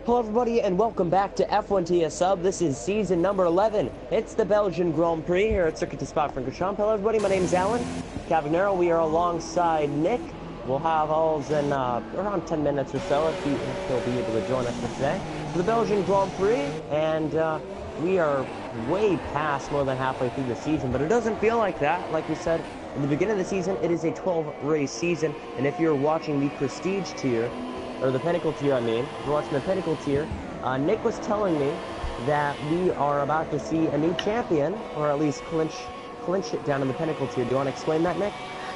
Hello everybody and welcome back to F1 Sub. This is season number 11. It's the Belgian Grand Prix here at Circuit de Spa-Francorchamps. Hello everybody, my name is Alan Cavagnero. We are alongside Nick. We'll have Alls in around 10 minutes or so if he'll be able to join us for today. For the Belgian Grand Prix, and we are way past more than halfway through the season, but it doesn't feel like that. Like we said, in the beginning of the season, it is a 12-race season, and if you're watching the Prestige tier, or the Pinnacle tier, I mean. If you're watching the Pinnacle tier, Nick was telling me that we are about to see a new champion, or at least clinch it down in the Pinnacle tier. Do you want to explain that, Nick?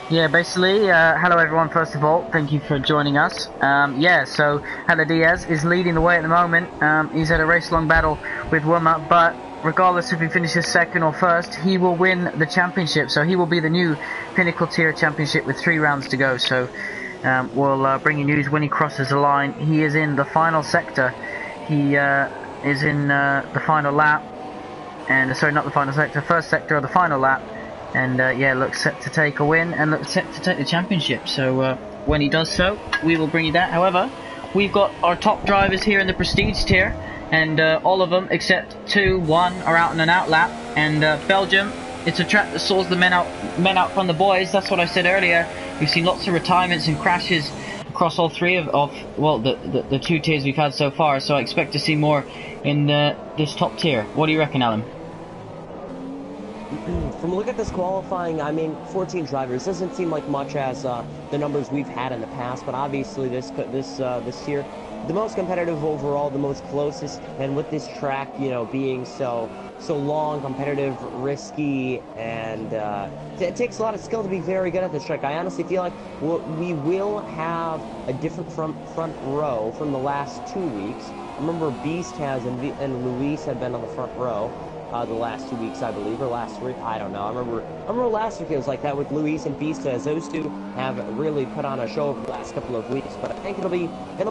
Yeah, basically, hello everyone, first of all, thank you for joining us. So Hala Diaz is leading the way at the moment. He's had a race-long battle with Wilma, but regardless if he finishes second or first, he will win the championship, so he will be the new Pinnacle tier championship with 3 rounds to go. So we'll bring you news when he crosses the line. He is in the final sector. He is in the final lap, and sorry, not the final sector, first sector of the final lap, and yeah, looks set to take a win and looks set to take the championship. So when he does so, we will bring you that. However, we've got our top drivers here in the Prestige tier, and all of them except 1 are out in an out lap, and Belgium, it's a track that saws the men out from the boys. That's what I said earlier. We've seen lots of retirements and crashes across all 3 of the 2 tiers we've had so far. So I expect to see more in this top tier. What do you reckon, Alan? From a look at this qualifying, I mean, 14 drivers doesn't seem like much as the numbers we've had in the past. But obviously, this tier, the most competitive overall, the most closest, and with this track, you know, being so long, competitive, risky, and it takes a lot of skill to be very good at this track. I honestly feel like we will have a different front row from the last 2 weeks. I remember Beast has and Luis had been on the front row the last 2 weeks, I believe, or last week. I don't know. I remember last week it was like that with Luis and Beast, as those 2 have really put on a show over the last couple of weeks. But I think it'll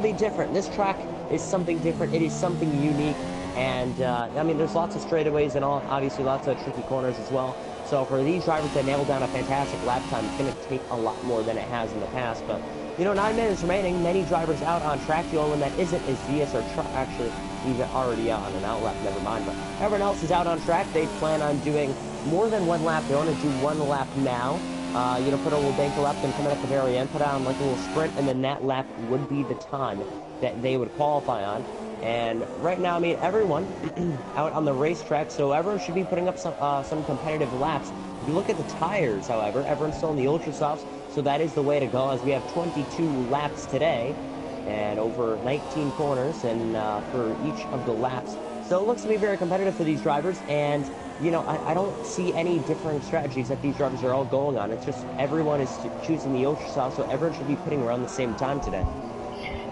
be different. This track is something different. It is something unique. And, I mean, there's lots of straightaways and obviously lots of tricky corners as well. So for these drivers to nail down a fantastic lap time, it's going to take a lot more than it has in the past. But, you know, 9 minutes remaining, many drivers out on track. The only one that isn't is Diaz, or actually, he's already out on an out lap, never mind. But everyone else is out on track. They plan on doing more than 1 lap. They want to do 1 lap now. You know, put a little bank lap, then come in at the very end, put on like a little sprint, and then that lap would be the time that they would qualify on. And right now, I mean, everyone out on the racetrack, so everyone should be putting up some competitive laps. If you look at the tires, however, everyone's still in the Ultra Softs, so that is the way to go, as we have 22 laps today, and over 19 corners, and for each of the laps. So it looks to be very competitive for these drivers, and, you know, I don't see any different strategies that these drivers are all going on. It's just everyone is choosing the Ultra Soft, so everyone should be putting around the same time today.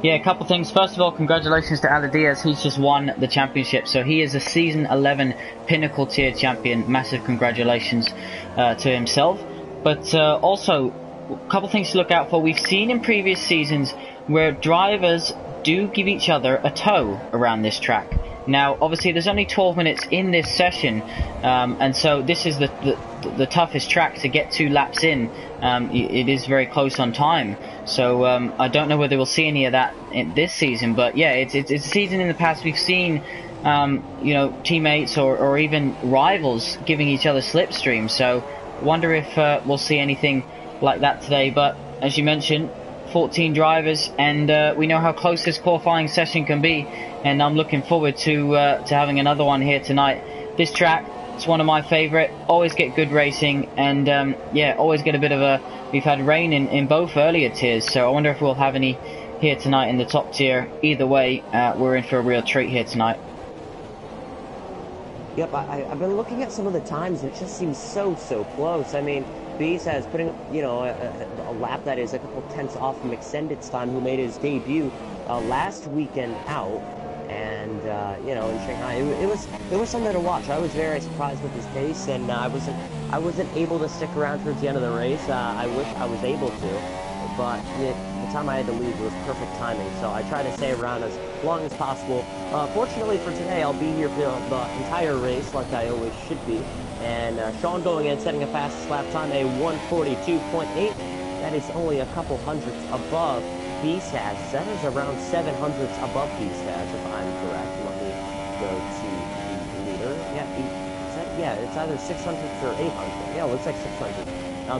Yeah, a couple things. First of all, congratulations to Hala Diaz. He's just won the championship, so he is a Season 11 Pinnacle tier champion. Massive congratulations to himself. But also, a couple things to look out for. We've seen in previous seasons where drivers do give each other a tow around this track. Now, obviously, there's only 12 minutes in this session, and so this is the toughest track to get 2 laps in. It is very close on time, so I don't know whether we'll see any of that in this season. But yeah, it's a season in the past we've seen, you know, teammates or even rivals giving each other slipstreams. So wonder if we'll see anything like that today. But as you mentioned, 14 drivers, and we know how close this qualifying session can be, and I'm looking forward to having another one here tonight. This track, it's one of my favourite. Always get good racing, and yeah, always get a bit of a. We've had rain in both earlier tiers, so I wonder if we'll have any here tonight in the top tier. Either way, we're in for a real treat here tonight. Yep, I've been looking at some of the times, and it just seems so close. I mean, Beast has putting, you know, a lap that is a couple tenths off from Extended's time, who made his debut last weekend out, and you know, in Shanghai, it was something to watch. I was very surprised with his pace, and I wasn't able to stick around towards the end of the race. I wish I was able to, but the time I had to leave was perfect timing, so I tried to stay around as long as possible. Fortunately for today, I'll be here for the entire race, like I always should be. And Sean going in, setting a fastest lap time, a 1:42.8. That is only a couple hundredths above Beast has. That is around 700s above Beast has, if I'm correct. Let me go to the leader. Yeah, it's either 600s or 800. Yeah, it looks like 600.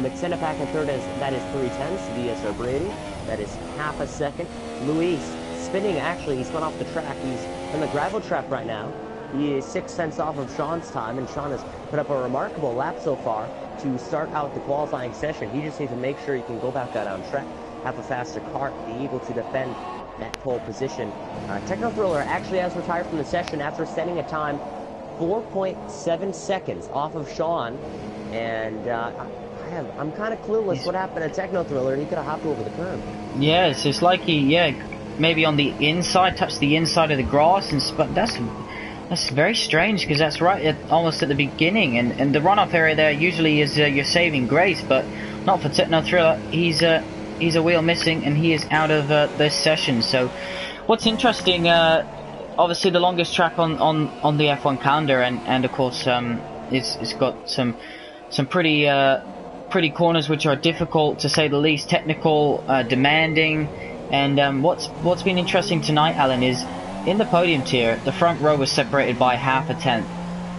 McSenapack in third, that is 310s. VS Brady, that is half a second. Luis spinning, actually, he spun off the track. He's in the gravel trap right now. He is 6 tenths off of Sean's time, and Sean has put up a remarkable lap so far to start out the qualifying session. He just needs to make sure he can go back out on track, have a faster car, be able to defend that pole position. Techno Thriller actually has retired from the session after setting a time 4.7 seconds off of Sean, and I'm kind of clueless what happened to Techno Thriller. He could have hopped over the curb. Yeah, it's like he, maybe on the inside, touched the inside of the grass, but that's very strange, because that's almost at the beginning, and the runoff area there usually is your saving grace, but not for Techno Thriller. He's a wheel missing, and he is out of this session. So what's interesting, obviously the longest track on the F1 calendar, and of course it's got some pretty corners which are difficult, to say the least, technical, demanding. And what's been interesting tonight, Alan, is in the podium tier, the front row was separated by half a tenth.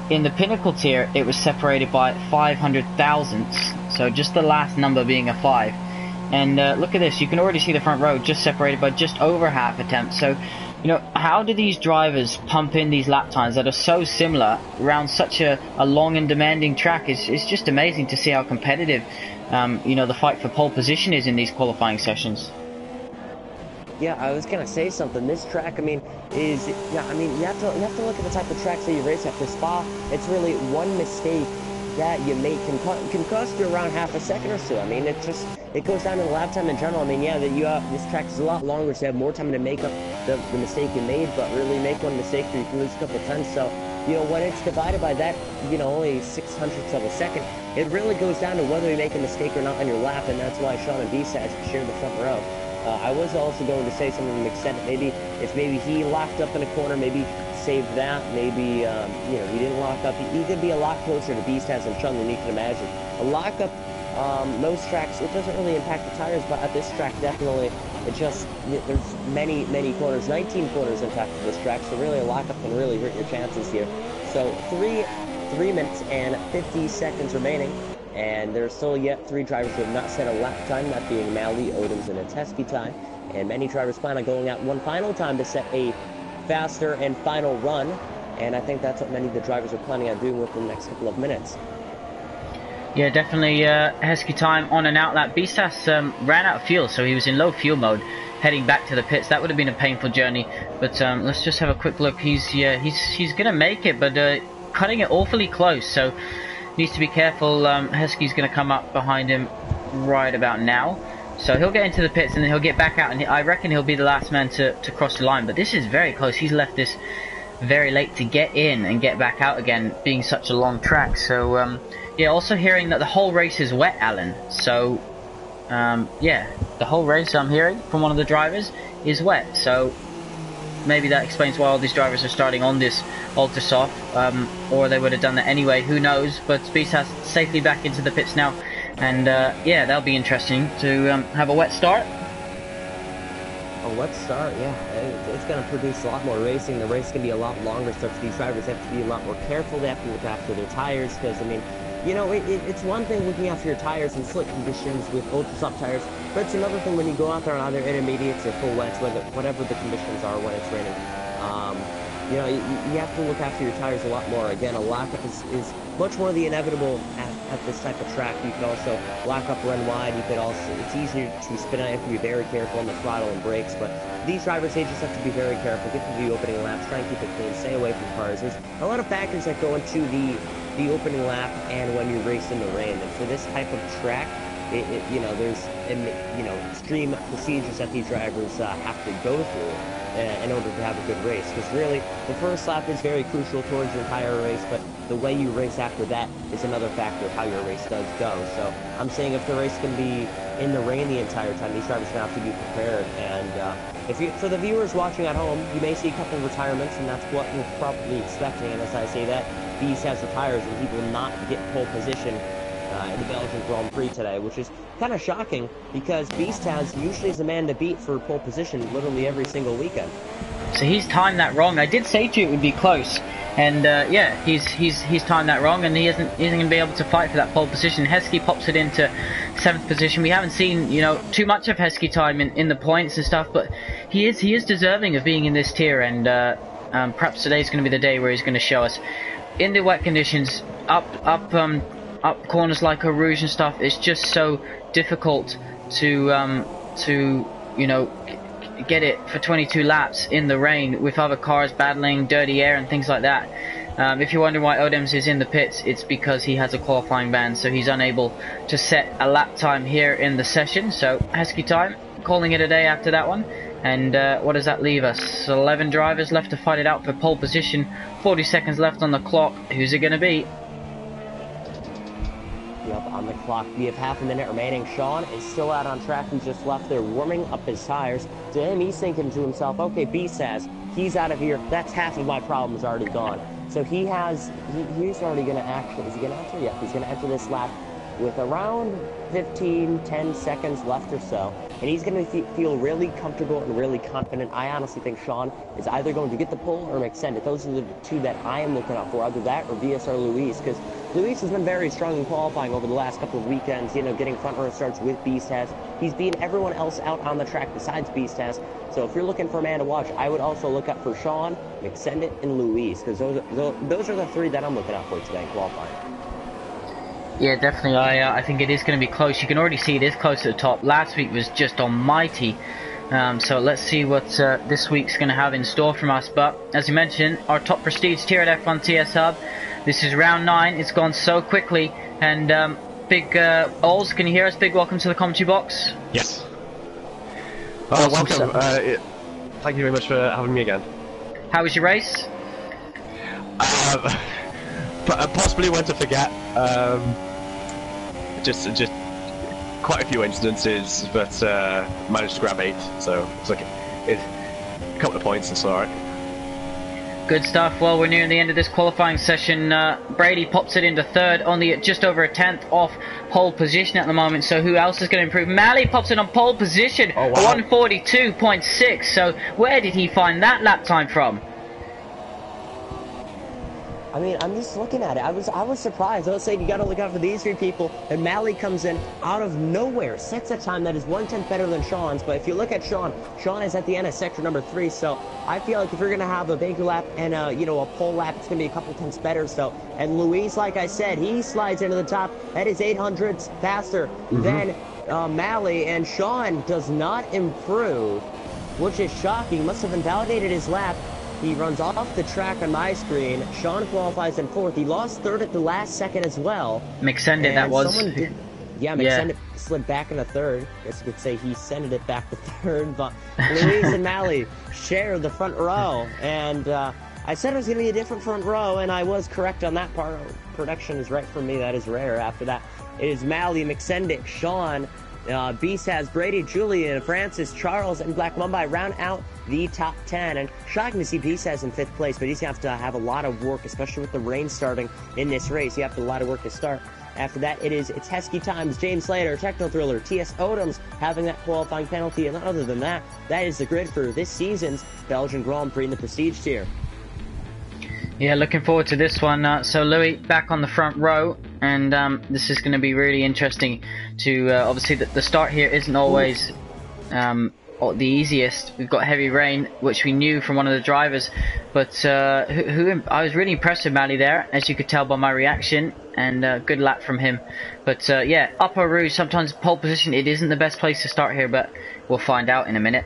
In the pinnacle tier, it was separated by 500 thousandths, so just the last number being a 5. And look at this, you can already see the front row just separated by just over half a tenth. So, you know, how do these drivers pump in these lap times that are so similar around such a long and demanding track? It's just amazing to see how competitive, the fight for pole position is in these qualifying sessions. Yeah, I was gonna say something. This track, you have to look at the type of tracks that you race at. For Spa, it's really one mistake that you make can cost you around half a second or so. It goes down to the lap time in general. This track is a lot longer, so you have more time to make up the mistake you made, but really make one mistake or you can lose a couple tenths. So, when it's divided by that, only 600ths of a second, it really goes down to whether you make a mistake or not on your lap, and that's why Sean and B-Saj share the front row. I was also going to say something to the extent that if he locked up in a corner, maybe saved that, maybe, he didn't lock up. He could be a lot closer to Beast-Taz and Chun than you can imagine. A lockup, most tracks, it doesn't really impact the tires, but at this track, definitely, there's many corners, 19 corners in fact of this track, so really a lockup can really hurt your chances here. So 3 minutes and 50 seconds remaining. And there's still yet 3 drivers who have not set a lap time, that being Mally, Odoms, and a Teskey time. And many drivers plan on going out one final time to set a faster and final run. And I think that's what many of the drivers are planning on doing within the next couple of minutes. Yeah, definitely Heskey time on an out lap. Bistas ran out of fuel, so he was in low fuel mode heading back to the pits. That would have been a painful journey. But let's just have a quick look. He's going to make it, but cutting it awfully close. So needs to be careful. Heskey's going to come up behind him right about now. So he'll get into the pits and then he'll get back out. And I reckon he'll be the last man to cross the line. But this is very close. He's left this very late to get in and get back out again, being such a long track. So, yeah, also hearing that the whole race is wet, Alan. So, yeah, the whole race I'm hearing from one of the drivers is wet. So maybe that explains why all these drivers are starting on this ultra soft, or they would have done that anyway, who knows. But Beast has safely back into the pits now, and yeah, that'll be interesting to have a wet start. A wet start, yeah, it's going to produce a lot more racing. The race can be a lot longer, so these drivers have to be a lot more careful. They have to look after their tires, because, I mean, you know, it's one thing looking after your tires in slick conditions with ultra soft tires, but it's another thing when you go out there on either intermediates or full wets, whatever the conditions are when it's raining. You know, you have to look after your tires a lot more. Again, a lockup is much more the inevitable at this type of track. You can also lock up, run wide. You could also, it's easier to spin out. You have to be very careful on the throttle and brakes, but these drivers, they just have to be very careful. Get to the opening laps, try and keep it clean, stay away from cars. There's a lot of factors that go into the opening lap and when you race in the rain. And for this type of track, you know, there's extreme procedures that these drivers have to go through in order to have a good race. Because really, the first lap is very crucial towards your entire race, but the way you race after that is another factor of how your race does go. So I'm saying if the race can be in the rain the entire time, these drivers are going to have to be prepared. And for the viewers watching at home, you may see a couple of retirements, and that's what we're probably expecting. And as I say that, Beast has retires, and he will not get pole position in the Belgian Grand Prix today, which is kind of shocking because Beast usually is the man to beat for pole position literally every single weekend. So he's timed that wrong. I did say to you it would be close, and yeah, he's timed that wrong, and he isn't going to be able to fight for that pole position. Heskey pops it into 7th position. We haven't seen too much of Heskey time in the points and stuff, but he is deserving of being in this tier, and perhaps today's going to be the day where he's going to show us. In the wet conditions, up corners like Eau Rouge and stuff, it's just so difficult to get it for 22 laps in the rain with other cars battling dirty air and things like that. If you wonder why Odems is in the pits, it's because he has a qualifying ban, so he's unable to set a lap time here in the session. So Heskey time, calling it a day after that one. And what does that leave us? 11 drivers left to fight it out for pole position. 40 seconds left on the clock. Who's it going to be? Yep, on the clock. We have half a minute remaining. Sean is still out on track. He just left there warming up his tires. To him, he's thinking to himself, okay, B-Saz, he's out of here. That's half of my problems already gone. So he's already going to actually, is he going to enter? Yeah, he's going to enter this lap with around 10 seconds left or so. And he's going to feel really comfortable and really confident. I honestly think Sean is either going to get the pole or extend it. Those are the two that I am looking out for, either that or VSR Luis, because Luis has been very strong in qualifying over the last couple of weekends, getting front row starts with Beastaz. He's beaten everyone else out on the track besides Beastaz. So if you're looking for a man to watch, I would also look out for Sean, Extended, and Luis, because those are the three that I'm looking out for today in qualifying. Yeah, definitely. I think it is going to be close. You can already see it is close to the top. Last week was just almighty. So let's see what this week's going to have in store from us. But as you mentioned, our top prestige tier at F1 TS Hub. This is round 9. It's gone so quickly. And Big Ols, can you hear us? Big welcome to the commentary box. Yes. Oh, welcome. Thank you very much for having me again. How was your race? Possibly one to forget. Just quite a few incidences, but managed to grab 8. So it's like a couple of points. It's all right. Good stuff. Well, we're nearing the end of this qualifying session. Brady pops it into 3rd, only at just over a 10th off pole position at the moment. So who else is going to improve? Malley pops it on pole position, oh, wow. 142.6. So where did he find that lap time from? I mean, I'm just looking at it. I was surprised. I was saying you got to look out for these 3 people. And Malley comes in out of nowhere, sets a time that is 1/10 better than Sean's. But if you look at Sean is at the end of sector number 3. So I feel like if you're gonna have a banker lap and a pole lap, it's gonna be a couple tenths better. So and Luis, like I said, he slides into the top. That is 800s faster than Malley, and Sean does not improve, which is shocking. Must have invalidated his lap. He runs off the track on my screen. Sean qualifies in 4th. He lost 3rd at the last second as well. McSended, that was. McSended slid back into 3rd. I guess you could say he sended it back to 3rd. But Luis and Malley share the front row. And I said it was going to be a different front row, and I was correct on that part. Production is right for me. That is rare. After that, it is Malley, McSendick, Sean, Beast has Brady, Julian, Francis, Charles, and Black Mumbai round out the top 10. And shocking to see Beast has in 5th place, but he's going to have a lot of work, especially with the rain starting in this race. You have to a lot of work to start. After that, it's Heskey Times, James Slater, Techno Thriller, T.S. Odoms having that qualifying penalty. And other than that, that is the grid for this season's Belgian Grand Prix in the Prestige tier. Yeah, looking forward to this one. So Louis back on the front row, and this is going to be really interesting. To obviously the start here isn't always the easiest. We've got heavy rain, which we knew from one of the drivers, but I was really impressed with Malley there, as you could tell by my reaction, and good lap from him. But yeah, Upper Rouge, sometimes pole position, it isn't the best place to start here, but we'll find out in a minute.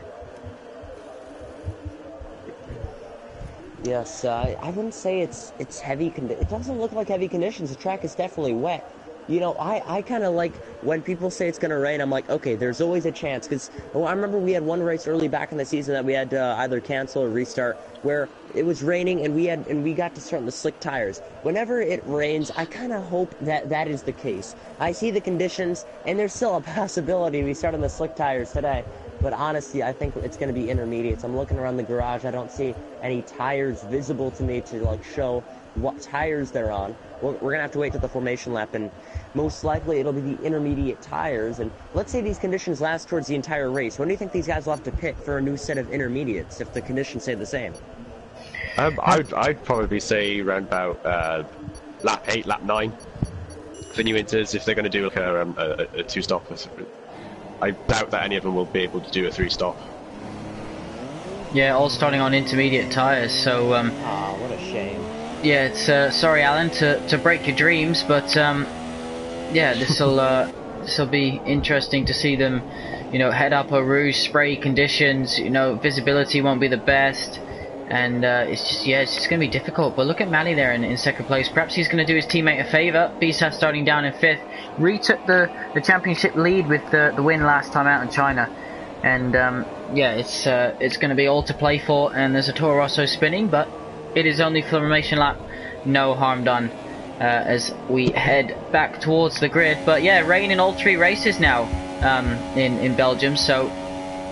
Yes, I wouldn't say it's heavy. It doesn't look like heavy conditions. The track is definitely wet. I kind of like when people say it's going to rain, I'm like, okay, there's always a chance. Because I remember we had one race early back in the season that we had to either cancel or restart, where it was raining and we got to start on the slick tires. Whenever it rains, I kind of hope that is the case. I see the conditions, and there's still a possibility we start on the slick tires today. but honestly, I think it's going to be intermediates. I'm looking around the garage. I don't see any tires visible to me to like show what tires they're on. We're going to have to wait till the formation lap, and most likely it'll be the intermediate tires. And let's say these conditions last towards the entire race. When do you think these guys will have to pit for a new set of intermediates if the conditions stay the same? I'd probably say around about lap 8, lap 9 for new inters if they're going to do like a 2-stop. I doubt that any of them will be able to do a 3-stop. Yeah, all starting on intermediate tyres, so... what a shame. Yeah, it's sorry, Alan, to break your dreams, but yeah, this'll be interesting to see them, you know, head up Eau Rouge, spray conditions. You know, visibility won't be the best, and it's just gonna be difficult. But look at Mali there in second place. Perhaps he's gonna do his teammate a favour. BSAS starting down in 5th, retook the championship lead with the win last time out in China, and yeah, it's gonna be all to play for. And there's a Toro Rosso spinning, but it is only formation lap, no harm done as we head back towards the grid. But yeah, rain in all 3 races now in Belgium, so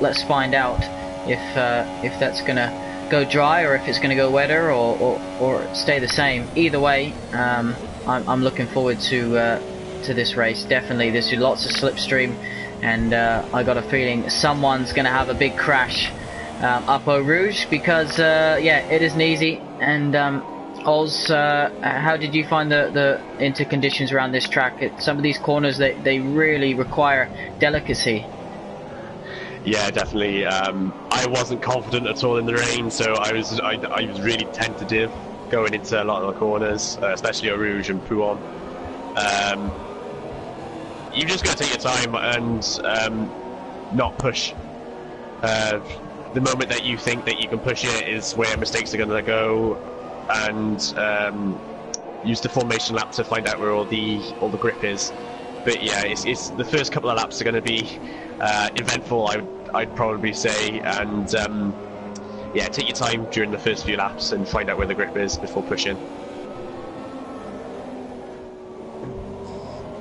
let's find out if that's gonna go dry or if it's gonna go wetter or stay the same. Either way, I'm looking forward to this race. Definitely, there's lots of slipstream, and I got a feeling someone's gonna have a big crash up Eau Rouge, because yeah, it isn't easy. And Oz, how did you find the interconditions around this track? Some of these corners, they really require delicacy. Yeah, definitely. I wasn't confident at all in the rain, so I was really tentative going into a lot of the corners, especially Eau Rouge and Pouhon. You just got to take your time and not push. The moment that you think that you can push it is where mistakes are going to go, and use the formation lap to find out where all the grip is. But yeah, it's the first couple of laps are going to be eventful, I'd probably say, and yeah, take your time during the first few laps and find out where the grip is before pushing.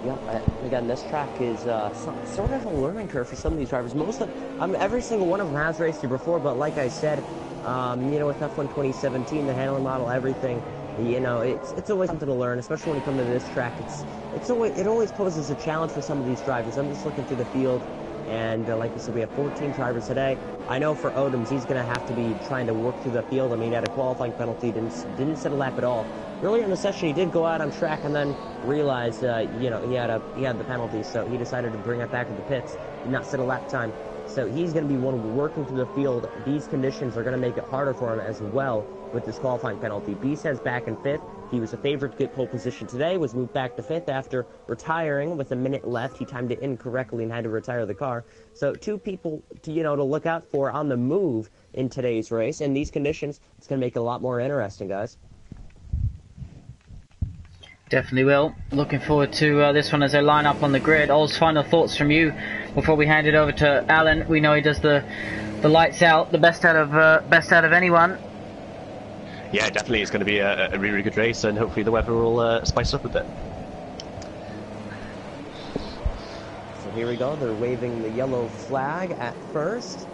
Yep, again, this track is sort of a learning curve for some of these drivers. Every single one of them has raced here before, but like I said, you know, with F1 2017, the handling model, everything, you know, it's always something to learn, especially when you come to this track. It always poses a challenge for some of these drivers. I'm just looking through the field, and like I said, we have 14 drivers today. I know for Odoms, he's going to have to be trying to work through the field. I mean, he had a qualifying penalty, didn't set a lap at all. Earlier in the session, he did go out on track and then realized, you know, he had the penalty, so he decided to bring it back to the pits, did not set a lap time. So he's going to be one working through the field. These conditions are going to make it harder for him as well with this qualifying penalty. B says back in 5th. He was a favorite to get pole position today, was moved back to 5th after retiring with a minute left. He timed it incorrectly and had to retire the car. So 2 people to look out for on the move in today's race. In these conditions, it's going to make it a lot more interesting, guys. Definitely will. Looking forward to this one as they line up on the grid. Oz, final thoughts from you before we hand it over to Alan. We know he does the lights out, the best out of anyone. Yeah, definitely, it's going to be a really, really good race, and hopefully the weather will spice up a bit. So here we go. They're waving the yellow flag at first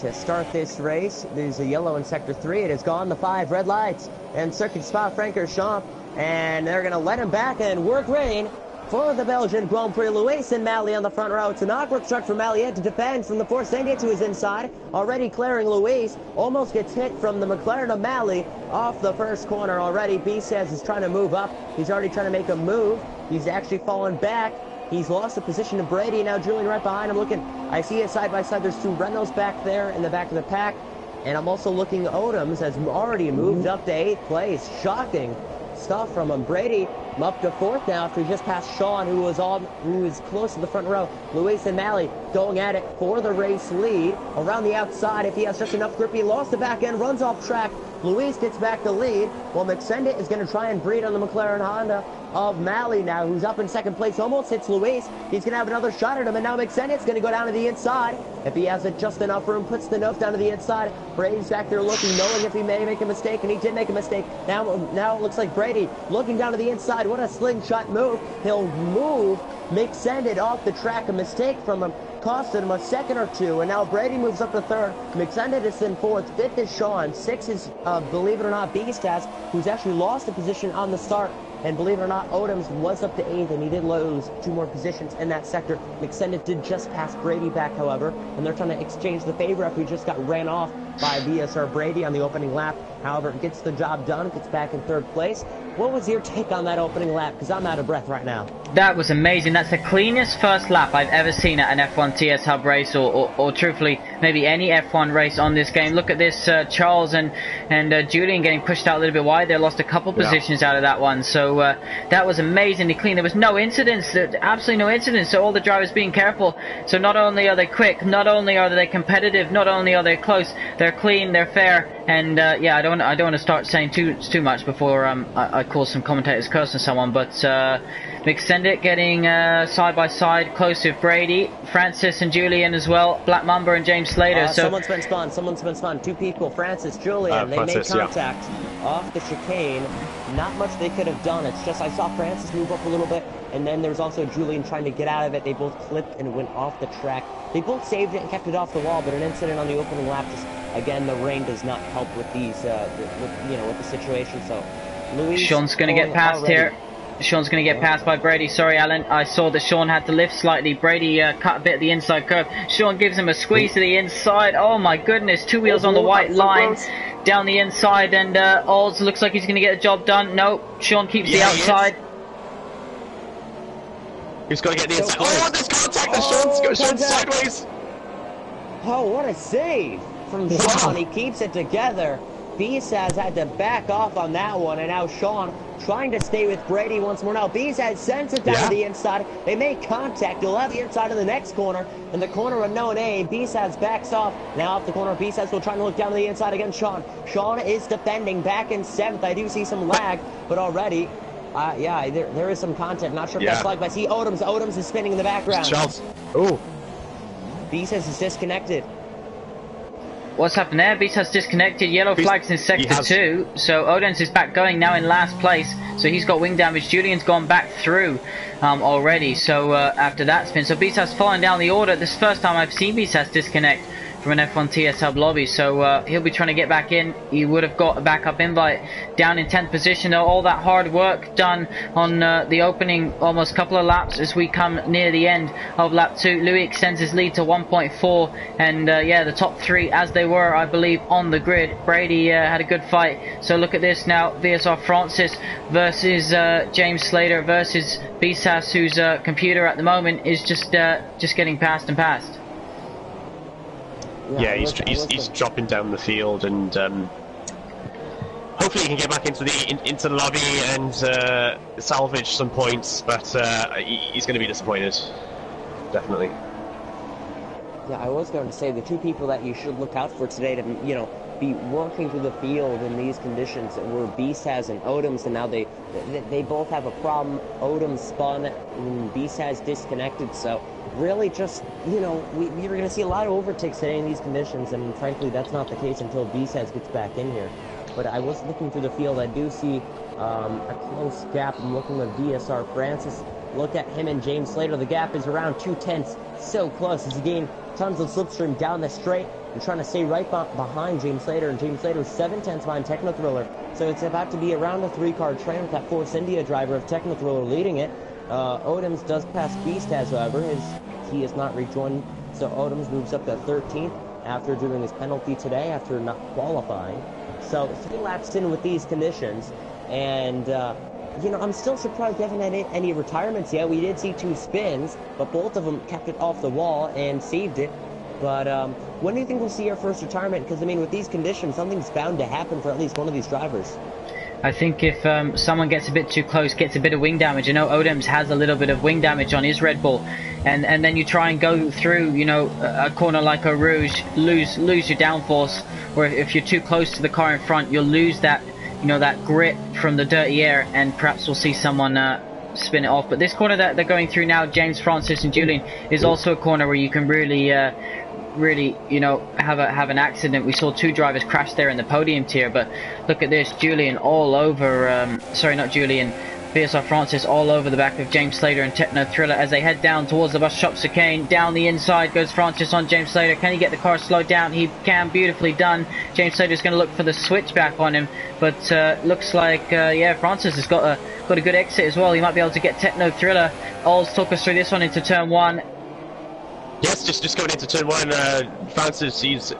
to start this race. There's a yellow in Sector 3. It has gone the 5 red lights and Circuit Spa Francorchamps. And they're going to let him back and work rain for the Belgian Grand Prix. Luis and Mali on the front row. It's an awkward start for Mali to defend from the force India to his inside. Already clearing Luis. Almost gets hit from the McLaren of Mali off the first corner already. B says he's trying to move up. He's already trying to make a move. He's actually fallen back. He's lost the position to Brady. Now Julian right behind him looking. I see it side by side. There's 2 Renaults back there in the back of the pack. And I'm also looking Odoms has already moved up to 8th place. Shocking stuff from him. Brady up to 4th now after he just passed Sean, who was close to the front row. Luis and Mali going at it for the race lead around the outside. If he has just enough grip, he lost the back end, runs off track. Luis gets back the lead, while McSendit is going to try and breed on the McLaren Honda of Mali now, who's up in 2nd place, almost hits Luis. He's going to have another shot at him, and now McSendit's going to go down to the inside. If he has just enough room, puts the nose down to the inside. Brady's back there looking, knowing if he may make a mistake, and he did make a mistake. Now it looks like Brady looking down to the inside. What a slingshot move. He'll move McSendit off the track. A mistake from him costed him a second or two, and now Brady moves up to third. McSended is in fourth. Fifth is Sean. Sixth is, believe it or not, Beastaz, who's actually lost a position on the start. And believe it or not, Odoms was up to eighth, and he did lose 2 more positions in that sector. McSended did just pass Brady back, however, and they're trying to exchange the favor after he just got ran off by BSR Brady on the opening lap. However, gets the job done, gets back in third place. What was your take on that opening lap? Because I'm out of breath right now. That was amazing. That's the cleanest first lap I've ever seen at an F1 TS Hub race, or truthfully, maybe any F1 race on this game. Look at this, Charles and Julian getting pushed out a little bit wide. They lost a couple positions out of that one. So that was amazingly clean. There was no incidents, absolutely no incidents. So all the drivers being careful. So not only are they quick, not only are they competitive, not only are they close, they're clean, they're fair. And yeah, I don't want to start saying too much before I call some commentators cursing someone, but McSendit getting side by side close with Brady, Francis and Julian as well, Black Mamba and James Slater. So someone's been spun. 2 people, Francis, Julian, they made contact off the chicane. Not much they could have done. It's just I saw Francis move up a little bit, and then there's also Julian trying to get out of it. They both clipped and went off the track. They both saved it and kept it off the wall, but an incident on the opening lap just, again, the rain does not help with these, with the situation. So, Luis, Sean's going to get past here. Sean's going to get passed by Brady. Sorry, Alan. I saw that Sean had to lift slightly. Brady cut a bit of the inside curve. Sean gives him a squeeze to the inside. Oh my goodness. 2 wheels on the white line down the inside, and Oz looks like he's going to get the job done. No, Sean keeps the outside. He's got to get the inside. Oh, there's contact. Sean's sideways. Oh, what a save from Sean. He keeps it together. Beastaz had to back off on that one, and now Sean trying to stay with Brady once more. Now Beastaz sends it down to the inside. They make contact. He'll have the inside of the next corner, and the corner with no name. Beastaz backs off. Now off the corner, Beastaz will try to look down to the inside against Sean. Sean is defending back in 7th. I do see some lag, but already, yeah, there is some contact. Not sure if that's flagged, but I see Odoms. Odoms is spinning in the background. Charles. Oh. Beastaz is disconnected. What's happened there? Beast has disconnected. Yellow flags in sector 2. So Odense is back going now in last place. So he's got wing damage. Julian's gone back through already. So after that spin. So Beast has fallen down the order. This is the first time I've seen Beast has disconnect from an F1 TS Hub lobby. So he'll be trying to get back in. He would have got a backup invite down in 10th position. All that hard work done on the opening almost couple of laps as we come near the end of lap 2. Louis extends his lead to 1.4, and yeah, the top 3 as they were, I believe, on the grid. Brady had a good fight. So look at this now. VSR Francis versus James Slater versus Bisas, whose computer at the moment is just getting passed and passed. Yeah, he's dropping down the field, and hopefully he can get back into the lobby and salvage some points. But he's going to be disappointed, definitely. Yeah, I was going to say the 2 people that you should look out for today to be working through the field in these conditions were Beastaz and Odoms, and now they both have a problem. Odoms spun, and Beastaz disconnected. So really, just we're going to see a lot of overtakes today in these conditions, and frankly, that's not the case until Beastaz gets back in here. But I was looking through the field. I do see a close gap. I'm looking at DSR Francis. Look at him and James Slater. The gap is around 2/10. So close. He's gained tons of slipstream down the straight and trying to stay right behind James Slater. And James Slater is 7/10 behind Techno Thriller. So it's about to be around a 3-car train with that Force India driver of Techno Thriller leading it. Odoms does pass Beastaz, however. He is not rejoined. So Odoms moves up to 13th after doing his penalty today after not qualifying. So 3 laps in with these conditions. And I'm still surprised we haven't had any retirements yet. We did see 2 spins, but both of them kept it off the wall and saved it. But when do you think we'll see our first retirement? Because, I mean, with these conditions, something's bound to happen for at least one of these drivers. I think if someone gets a bit too close, gets a bit of wing damage. I know Odoms has a little bit of wing damage on his Red Bull, and then you try and go through, a corner like a Rouge, lose your downforce, or if you're too close to the car in front, you'll lose that, that grip from the dirty air, and perhaps we'll see someone spin it off. But this corner that they're going through now, James Francis and Julian, is also a corner where you can really have an accident. We saw 2 drivers crash there in the podium tier, but look at this, Julian all over sorry, not Julian, VSR Francis all over the back of James Slater and Techno Thriller as they head down towards the bus shop chicane. Down the inside goes Francis on James Slater. Can he get the car slowed down? He can. Beautifully done. James Slater's going to look for the switchback on him, but looks like yeah, Francis has got a good exit as well. He might be able to get Techno Thriller. Ols, talk us through this one into turn 1. Yes, just going into turn 1. Francis, he's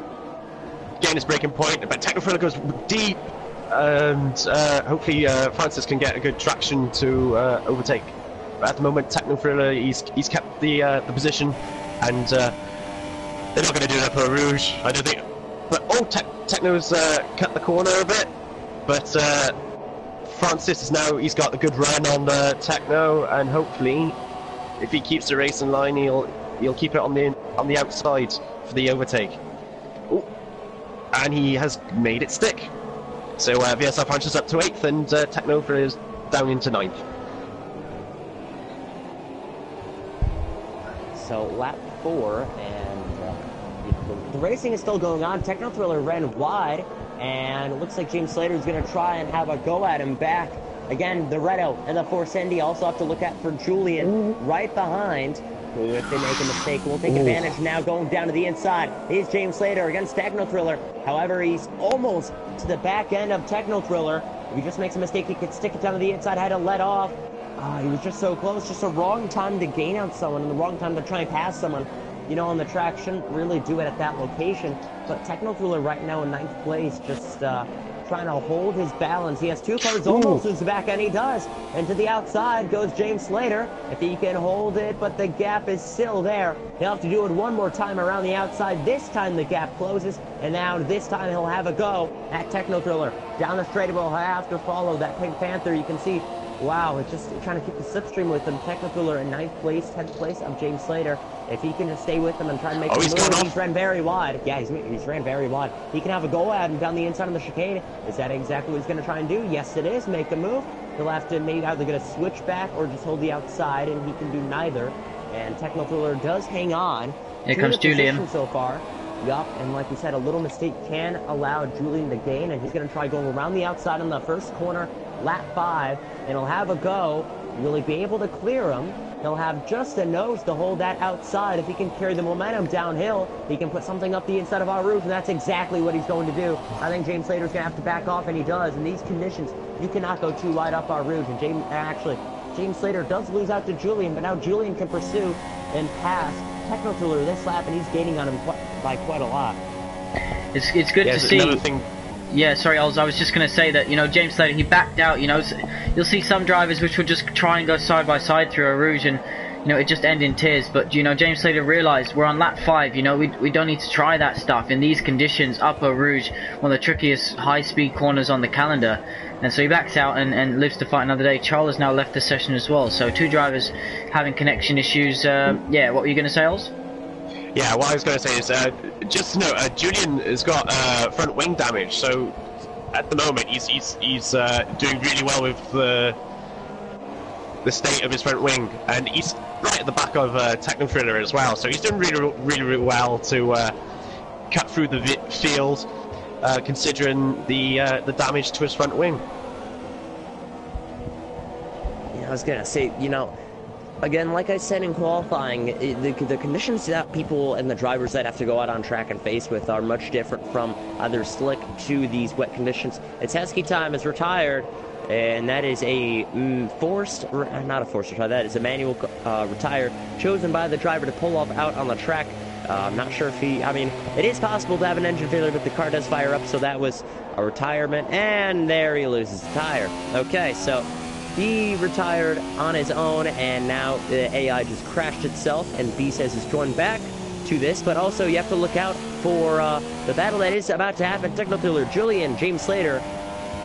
getting his breaking point, but Techno Thriller goes deep. And hopefully Francis can get a good traction to overtake. But at the moment, Techno Thriller, he's kept the position, and they're not going to do that for Rouge, I don't think. But Techno's cut the corner a bit, but Francis is now, he's got a good run on Techno, and hopefully, if he keeps the race in line, he'll keep it on the outside for the overtake. Ooh. And he has made it stick. So VSR Francis up to 8th, and Techno is down into 9th. So lap 4, and the racing is still going on. Techno Thriller ran wide, and it looks like James Slater is going to try and have a go at him back. Again, the Reto and the Force Indy also have to look at for Julian right behind. If they make a mistake, we'll take advantage now going down to the inside. Here's James Slater against Techno Thriller. However, he's almost to the back end of Techno Thriller. If he just makes a mistake, he could stick it down to the inside, had to let off. He was just so close, just a wrong time to gain on someone and the wrong time to try and pass someone. You know, on the track, shouldn't really do it at that location. But Techno Thriller right now in 9th place, just trying to hold his balance. He has 2 cars almost lose the back end. He does. And to the outside goes James Slater. If he can hold it, but the gap is still there. He'll have to do it one more time around the outside. This time the gap closes. And now this time he'll have a go at Techno Thriller. Down the straight, will have to follow that Pink Panther. You can see, wow, it's just trying to keep the slipstream with him. Techno Thriller in 9th place, 10th place of James Slater. If he can just stay with him and try and make a move, he's ran very wide. Yeah, he's ran very wide. He can have a go at him down the inside of the chicane. Is that exactly what he's going to try and do? Yes, it is. Make a move. He'll have to maybe either get a switch back or just hold the outside, and he can do neither. And Techno Thriller does hang on. Here comes Julian. So far. Yup, and like we said, a little mistake can allow Julian to gain, and he's going to try going around the outside on the first corner, lap 5, and he'll have a go. Will he be able to clear him? He'll have just a nose to hold that outside. If he can carry the momentum downhill, he can put something up the inside of our roof, and that's exactly what he's going to do. I think James Slater's going to have to back off, and he does. In these conditions, you cannot go too wide up our roof, and James Slater does lose out to Julian, but now Julian can pursue and pass Techno Thriller this lap, and he's gaining on him by quite a lot. It's good to see. Yeah, sorry, I was just going to say that, you know, James Slater, he backed out, you know. You'll see some drivers which will just try and go side by side through a Rouge, and, you know, it just end in tears. But, you know, James Slater realised we're on lap 5, you know, we don't need to try that stuff in these conditions up a Rouge, one of the trickiest high-speed corners on the calendar. And so he backs out and lives to fight another day. Charles has now left the session as well. So 2 drivers having connection issues. Yeah, what were you going to say, Ols? Yeah, what I was going to say is, just to note, Julian has got front wing damage, so at the moment he's doing really well with the state of his front wing, and he's right at the back of Techno Thriller as well, so he's doing really well to cut through the field, considering the damage to his front wing. Yeah, I was going to say, you know, again, like I said in qualifying, the conditions that people and the drivers that have to go out on track and face with are much different from either slick to these wet conditions. It's Heskey time is retired, and that is a not a forced retire, that is a manual retire, chosen by the driver to pull off out on the track. I'm not sure if it is possible to have an engine failure, but the car does fire up, so that was a retirement, and there he loses the tire. Okay, so he retired on his own, and now the AI just crashed itself, and B says he's going back to this, but also you have to look out for the battle that is about to happen. Techno Thriller, Julian, James Slater.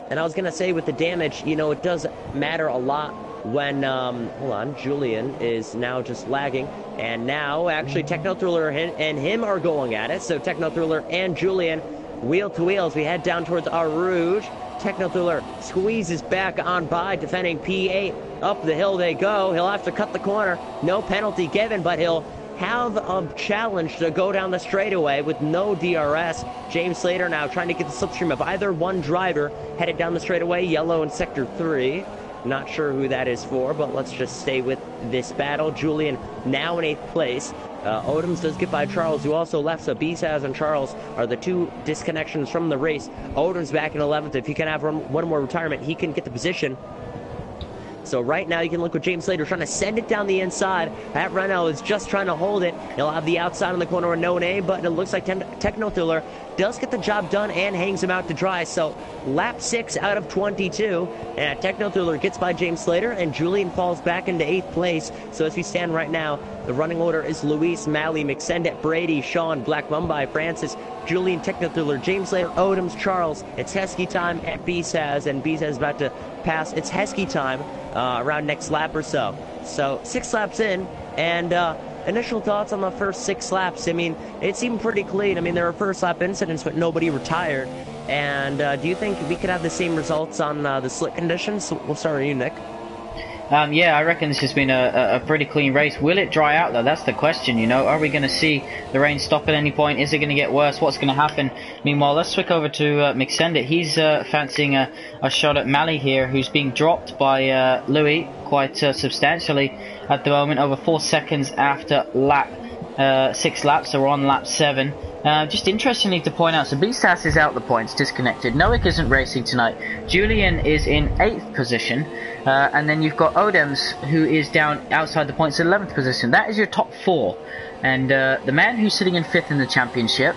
And I was going to say with the damage, you know, it does matter a lot when, hold on, Julian is now just lagging, and now actually Techno Thriller and him are going at it, so Techno Thriller and Julian, wheel to wheel as we head down towards our Rouge. Techno Thriller squeezes back on by, defending P8. Up the hill they go. He'll have to cut the corner. No penalty given, but he'll have a challenge to go down the straightaway with no DRS. James Slater now trying to get the slipstream of either one driver headed down the straightaway. Yellow in Sector 3. Not sure who that is for, but let's just stay with this battle. Julian now in 8th place. Odoms does get by Charles, who also left, so Bisaz and Charles are the two disconnections from the race. Odoms back in 11th. If he can have one more retirement, he can get the position. So right now you can look at James Slater trying to send it down the inside. At Renault is just trying to hold it. He'll have the outside on the corner with no name, but it looks like Techno Thriller does get the job done and hangs him out to dry. So lap 6 out of 22, and Techno Thriller gets by James Slater, and Julian falls back into 8th place. So as we stand right now, the running order is Luis, Malley, McSendet, Brady, Sean, Black Mumbai, Francis, Julian, Techno Thriller, James Slater, Odoms, Charles. It's Heskey time at BSAS, and BSAS is about to pass. It's Heskey time around next lap or so. So 6 laps in, and initial thoughts on the first 6 laps. I mean, it seemed pretty clean. I mean, there were first lap incidents, but nobody retired. And do you think we could have the same results on the slick conditions? We'll start with you, Nick. Yeah, I reckon this has been a pretty clean race. Will it dry out, though? That's the question, you know. Are we going to see the rain stop at any point? Is it going to get worse? What's going to happen? Meanwhile, let's switch over to McSendet. He's fancying a shot at Malley here, who's being dropped by Louis quite substantially at the moment, over 4 seconds after lap 6 laps, so we're on lap 7. Just interestingly to point out, so BSAS is out the points, disconnected. Noik isn't racing tonight. Julian is in 8th position. And then you've got Odems, who is down outside the points at 11th position. That is your top 4. And the man who's sitting in 5th in the championship,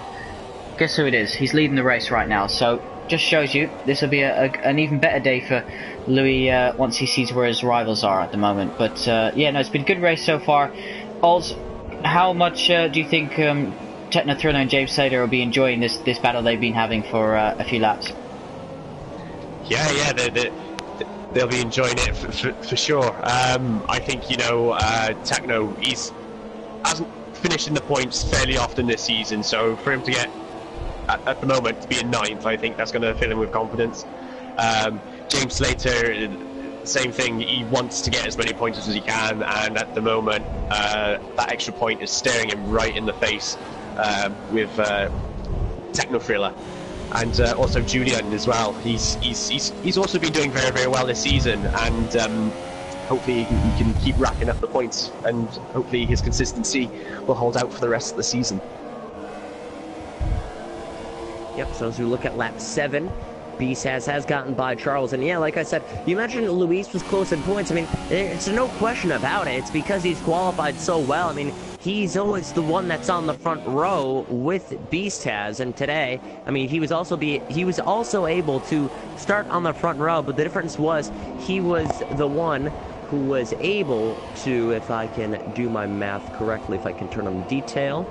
guess who it is? He's leading the race right now. So just shows you this will be an even better day for Louis once he sees where his rivals are at the moment. But yeah, no, it's been a good race so far. Also, how much do you think Techno Thriller and James Slater will be enjoying this battle they've been having for a few laps? Yeah, they'll be enjoying it for sure. I think, you know, Techno, hasn't finished in the points fairly often this season, so for him to get, at the moment, to be in 9th, I think that's going to fill him with confidence. James Slater, same thing, he wants to get as many pointers as he can, and at the moment, that extra point is staring him right in the face with Techno Thriller. And also Julian as well. He's also been doing very, very well this season, and hopefully he can keep racking up the points, and hopefully his consistency will hold out for the rest of the season. Yep, so as we look at lap 7, BSAS has gotten by Charles, and yeah, like I said, you mentioned Luis was close in points. I mean, it's no question about it. It's because he's qualified so well. I mean, he's always the one that's on the front row with BSAS, and today, I mean, he was also able to start on the front row, but the difference was he was the one who was able to, if I can do my math correctly, if I can turn on detail,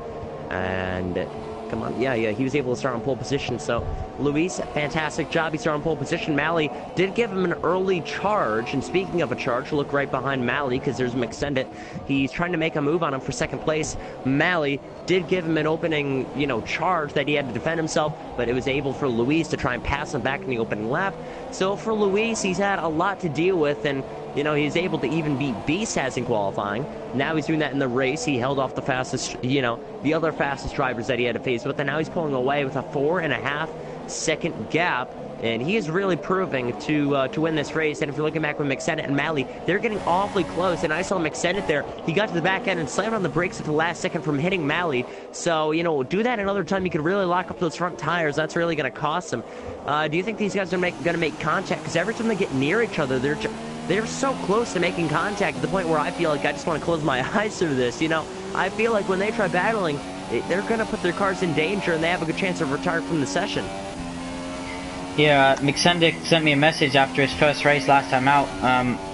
and come on, yeah, he was able to start on pole position. So Luis, fantastic job. He started on pole position. Malley did give him an early charge, and speaking of a charge, look right behind Malley because there's McSendet. He's trying to make a move on him for 2nd place. Malley did give him an opening, you know, charge that he had to defend himself, but it was able for Luis to try and pass him back in the opening lap. So for Luis, he's had a lot to deal with, and you know, he's able to even beat BSAS in qualifying. Now he's doing that in the race. He held off the fastest, you know, the other fastest drivers that he had to face with, and now he's pulling away with a 4.5 second gap, and he is really proving to win this race. And if you're looking back with McSendet and Malley, they're getting awfully close, and I saw McSendet there. He got to the back end and slammed on the brakes at the last second from hitting Malley. So, you know, do that another time. You could really lock up those front tires. That's really going to cost him. Do you think these guys are going to make contact? Because every time they get near each other, they're so close to making contact to the point where I feel like I just want to close my eyes through this. You know, I feel like when they try battling, they're going to put their cars in danger, and they have a good chance of retiring from the session. Yeah, McSendet sent me a message after his first race last time out.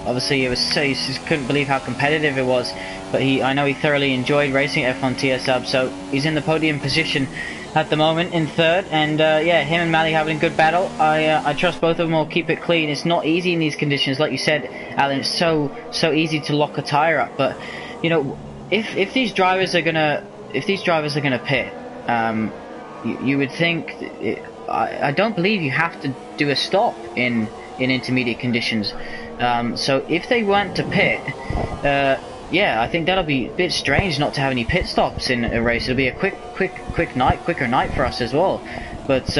Obviously, he just couldn't believe how competitive it was, but I know he thoroughly enjoyed racing F1 TSUB, so he's in the podium position at the moment in 3rd, and yeah, him and Malley having a good battle. I trust both of them will keep it clean. It's not easy in these conditions, like you said, Alan. It's so easy to lock a tire up, but you know, if these drivers are gonna pit, you would think. I don't believe you have to do a stop in intermediate conditions. So if they weren't to pit, yeah, I think that'll be a bit strange not to have any pit stops in a race. It'll be a quicker night for us as well. But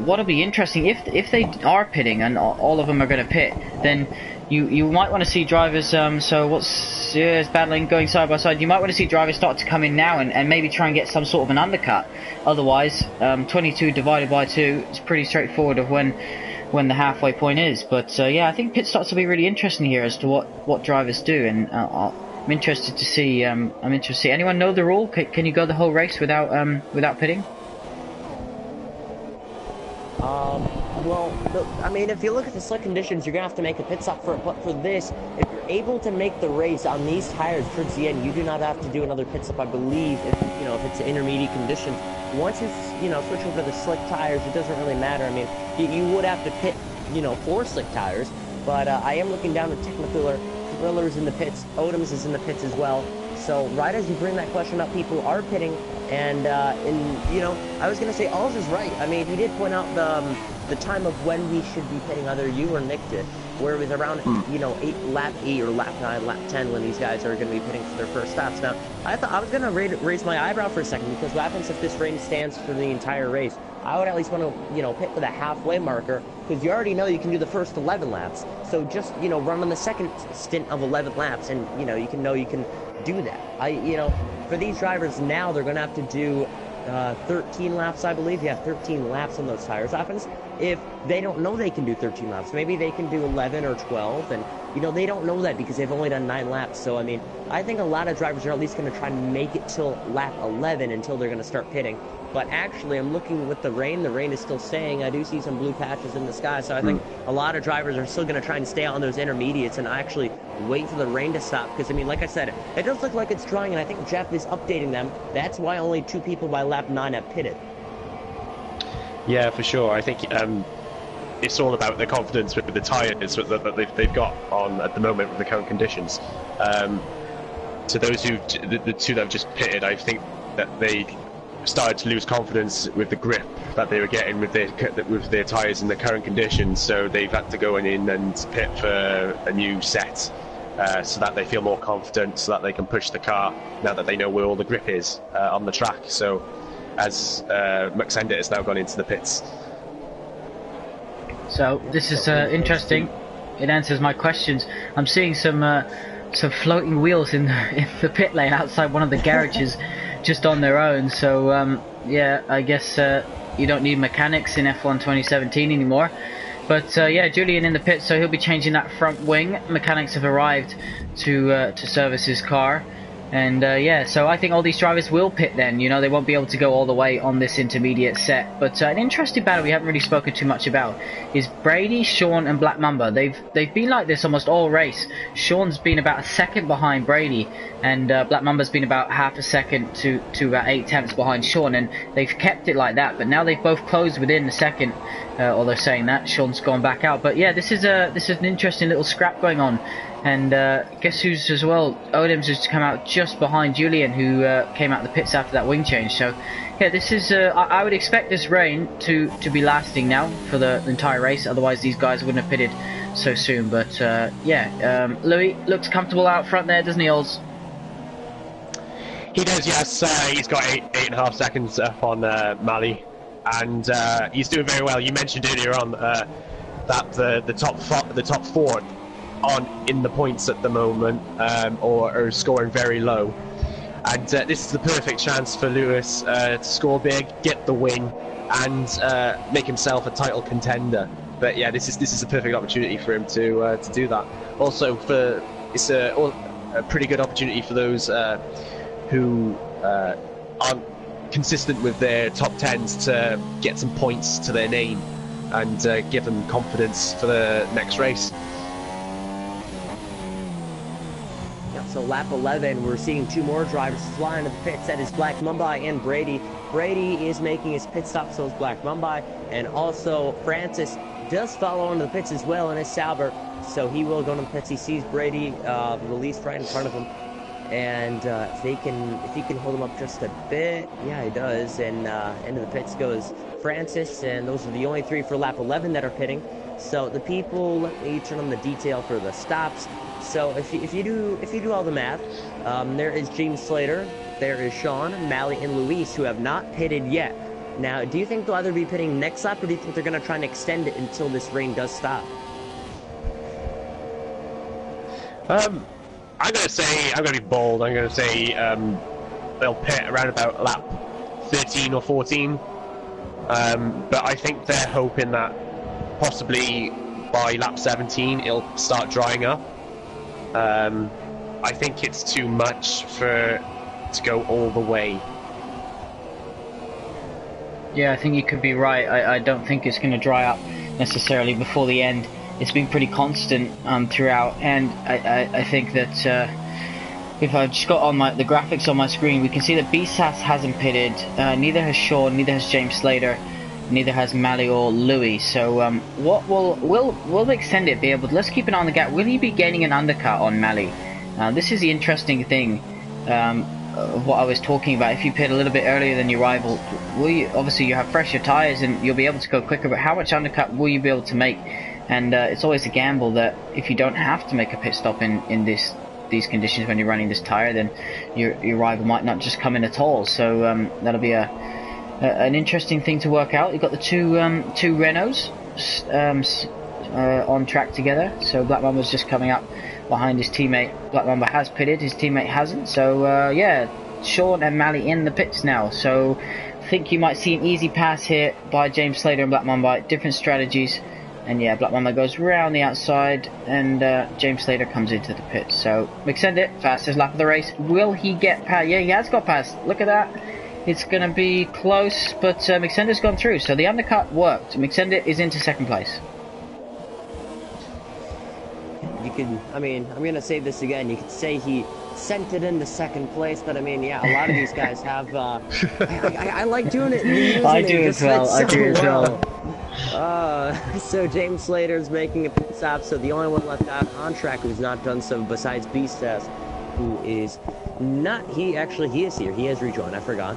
what'll be interesting, if they are pitting and all of them are going to pit, then you might want to see drivers. So what's it's battling going side by side. You might want to see drivers start to come in now and maybe try and get some sort of an undercut. Otherwise, 22 divided by 2 is pretty straightforward of when the halfway point is. But yeah, I think pit stops will be really interesting here as to what drivers do, and I'm interested to see. Anyone know the rule? Can you go the whole race without pitting? Well, I mean, if you look at the slick conditions, you're gonna have to make a pit stop for it. But for this, if you're able to make the race on these tires towards the end, you do not have to do another pit stop. I believe if it's intermediate conditions. Once you switch over to the slick tires, it doesn't really matter. I mean, you would have to pit for slick tires, but I am looking down at Technicolor. Thriller's in the pits. Odoms is in the pits as well. So right as you bring that question up, people are pitting, and I was gonna say Alls is right. I mean, he did point out the time of when we should be pitting. Either you or Nick did, where it was around lap 8 or lap 9, lap 10 when these guys are going to be pitting for their first stops. Now, I thought I was going to raise my eyebrow for a second, because what happens if this rain stands for the entire race? I would at least want to pit for the halfway marker, because you already know you can do the first 11 laps. So just run on the second stint of 11 laps, and you can do that. For these drivers now, they're going to have to do 13 laps, I believe. You have 13 laps on those tires. What happens if they don't know they can do 13 laps? Maybe they can do 11 or 12, and they don't know that because they've only done 9 laps. So I mean, I think a lot of drivers are at least going to try and make it till lap 11 until they're going to start pitting. But actually, I'm looking with the rain. The rain is still staying. I do see some blue patches in the sky, so I think a lot of drivers are still going to try and stay on those intermediates and actually wait for the rain to stop. Because I mean, like I said, it does look like it's drying, and I think Jeff is updating them. That's why only 2 people by lap 9 have pitted. Yeah, for sure. I think it's all about the confidence with the tyres that they've got on at the moment with the current conditions. To those the 2 that have just pitted, I think that they started to lose confidence with the grip that they were getting with their tyres in the current conditions. So they've had to go in and pit for a new set, so that they feel more confident, so that they can push the car now that they know where all the grip is on the track. So as Muxendit has now gone into the pits. So this is interesting. It answers my questions. I'm seeing some floating wheels in the pit lane outside one of the garages, just on their own. So yeah, I guess you don't need mechanics in F1 2017 anymore. But yeah, Julian in the pit, so he'll be changing that front wing. Mechanics have arrived to service his car. And yeah, so I think all these drivers will pit then. They won't be able to go all the way on this intermediate set. But an interesting battle we haven't really spoken too much about is Brady, Sean and Black Mamba. They've been like this almost all race. Sean's been about a second behind Brady, and Black Mamba's been about half a second to about 8 tenths behind Sean, and they've kept it like that. But now they've both closed within a second, although saying that, Sean's gone back out. But yeah, this is an interesting little scrap going on. And guess who's as well? Odems has come out just behind Julian, who came out the pits after that wing change. So yeah, this is I would expect this rain to be lasting now for the entire race. Otherwise these guys wouldn't have pitted so soon. But yeah, Louis looks comfortable out front there, doesn't he, Ols? He does, yes. He's got 8.5 seconds up on Mali, and he's doing very well. You mentioned earlier on that the top 4 aren't in the points at the moment, or are scoring very low, and this is the perfect chance for Lewis to score big, get the win, and make himself a title contender. But yeah, this is a perfect opportunity for him to do that. Also, it's a pretty good opportunity for those who aren't consistent with their top 10s to get some points to their name and give them confidence for the next race. So lap 11, we're seeing 2 more drivers fly into the pits. That is Black Mumbai and Brady. Brady is making his pit stop, so is Black Mumbai. And also Francis does follow into the pits as well in his Sauber. So he will go into the pits. He sees Brady released right in front of him. And if he can hold him up just a bit, yeah, he does. And into the pits goes Francis, and those are the only 3 for lap 11 that are pitting. So the people, let me turn on the detail for the stops. So if you do all the math, there is James Slater, there is Sean, Mally, and Luis, who have not pitted yet. Now, do you think they'll either be pitting next lap, or do you think they're going to try and extend it until this rain does stop? I'm gonna be bold. I'm gonna say they'll pit around about lap 13 or 14. But I think they're hoping that possibly by lap 17 it'll start drying up. I think it's too much to go all the way. Yeah, I think you could be right. I don't think it's going to dry up necessarily before the end. It's been pretty constant throughout, and I think that if I just got on the graphics on my screen, we can see that BSAS hasn't pitted. Neither has Sean, neither has James Slater, neither has Mally or Louis. So what will Extend It be able to? Let's keep an eye on the gap. Will he be gaining an undercut on Mally? This is the interesting thing. What I was talking about. If you pit a little bit earlier than your rival, obviously you have fresher tyres and you'll be able to go quicker, but how much undercut will you be able to make? And it's always a gamble that if you don't have to make a pit stop in these conditions when you're running this tyre, then your rival might not just come in at all. So that'll be an interesting thing to work out. You've got the two Renaults on track together. So Black Mamba's just coming up behind his teammate. Black Mamba has pitted, his teammate hasn't. So yeah, Sean and Mally in the pits now. So I think you might see an easy pass here by James Slater and Black Mamba. Different strategies. And yeah, Black Mamba goes round the outside, and James Slater comes into the pits. So Extend It, fastest lap of the race. Will he get past? Yeah, he has got past. Look at that. It's going to be close, but Extend It's gone through. So the undercut worked. Extend It is into second place. You could, I mean, I'm going to say this again. You could say he sent it into second place, but I mean, yeah, a lot of these guys have, I like doing it. I do as well, I do as well. So James Slater's making a pit stop, so the only one left out on track who's not done so besides Beastas, who is not, he is here, he has rejoined, I forgot.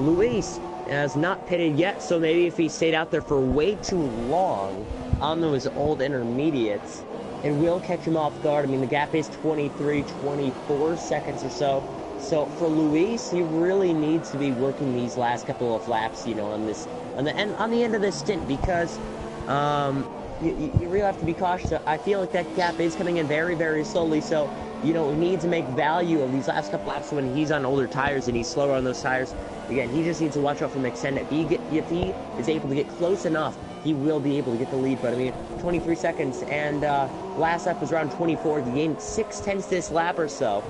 Luis has not pitted yet, so maybe if he stayed out there for way too long on those old intermediates, it will catch him off guard. I mean, the gap is 23, 24 seconds or so. So for Luis, he really needs to be working these last couple of laps, you know, on the end of this stint, because you really have to be cautious. I feel like that gap is coming in very, very slowly. So, you know, we need to make value of these last couple laps when he's on older tires and he's slower on those tires. Again, he just needs to watch out from Extend It. If he is able to get close enough, he will be able to get the lead. But I mean, 23 seconds, and last lap was around 24. He gained 6/10 this lap or so.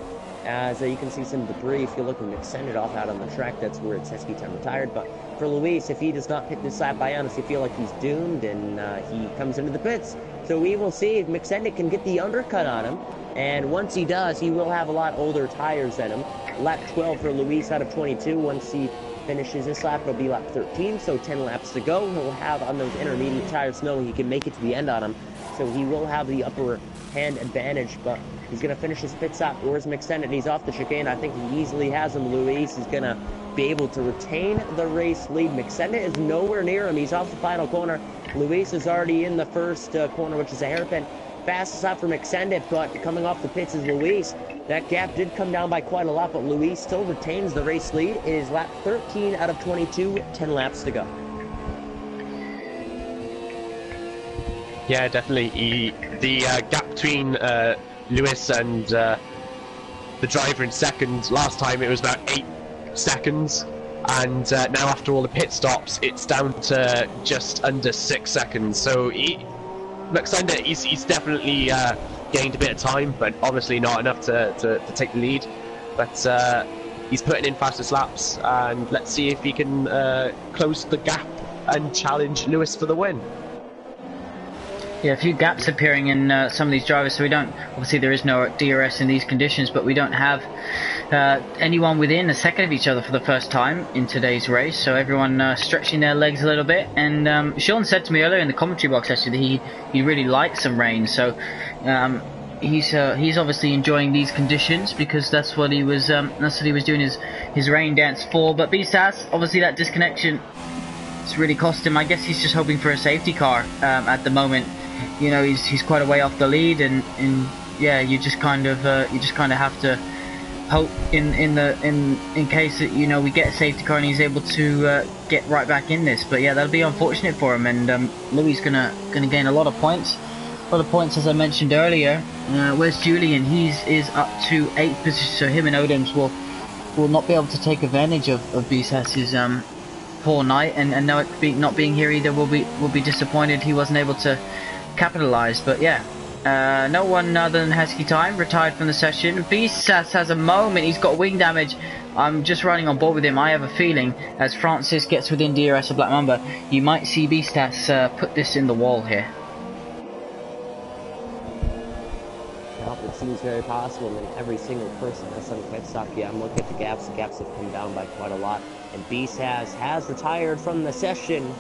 As you can see some debris, if you're looking to extend it off out on the track, that's where it says he time retired. But for Luis, if he does not hit this lap, I honestly feel like he's doomed, and he comes into the pits. So we will see if McSendick can get the undercut on him. And once he does, he will have a lot older tires than him. Lap 12 for Luis out of 22. Once he finishes this lap, it'll be lap 13, so 10 laps to go. He'll have on those intermediate tires knowing he can make it to the end on him. So he will have the upper hand advantage, but he's going to finish his pit stop. Where's McSendick? He's off the chicane. I think he easily has him. Luis is going to be able to retain the race lead. McSendick is nowhere near him. He's off the final corner. Luis is already in the first corner, which is a hairpin. Fastest stop for McSendick, but coming off the pits is Luis. That gap did come down by quite a lot, but Luis still retains the race lead. It is lap 13 out of 22, 10 laps to go. Yeah, definitely. The gap between Luis and the driver in second, last time it was about 8 seconds, and now after all the pit stops, it's down to just under 6 seconds. So McSendick, he's definitely gained a bit of time, but obviously not enough to take the lead. But he's putting in fastest laps, and let's see if he can close the gap and challenge Luis for the win. Yeah, a few gaps appearing in some of these drivers, so we don't, obviously there is no DRS in these conditions, but we don't have anyone within a second of each other for the first time in today's race, so everyone stretching their legs a little bit. And Sean said to me earlier in the commentary box actually that he really likes some rain, so he's obviously enjoying these conditions, because that's what he was doing his rain dance for. But BSAS, obviously that disconnection, it's really cost him. I guess he's just hoping for a safety car at the moment. You know, he's quite a way off the lead, and yeah, you just kind of have to hope in case that, you know, we get a safety car and he's able to get right back in this. But yeah, that'll be unfortunate for him, and Louis gonna gain a lot of points. For the points, as I mentioned earlier, where's Julian? Is up to 8th position, so him and Odems will not be able to take advantage of Bisas's poor night, and now not being here either will be disappointed he wasn't able to capitalize. But yeah, no one other than Heskey Time retired from the session. Bisas has a moment. He's got wing damage. I'm just running on board with him. I have a feeling as Francis gets within DRS of Black Mamba, you might see Bisas put this in the wall here. Well, it seems very possible. I mean, every single person has some pit stop. Yeah, I'm looking at the gaps. The gaps have come down by quite a lot. And Bisas has retired from the session.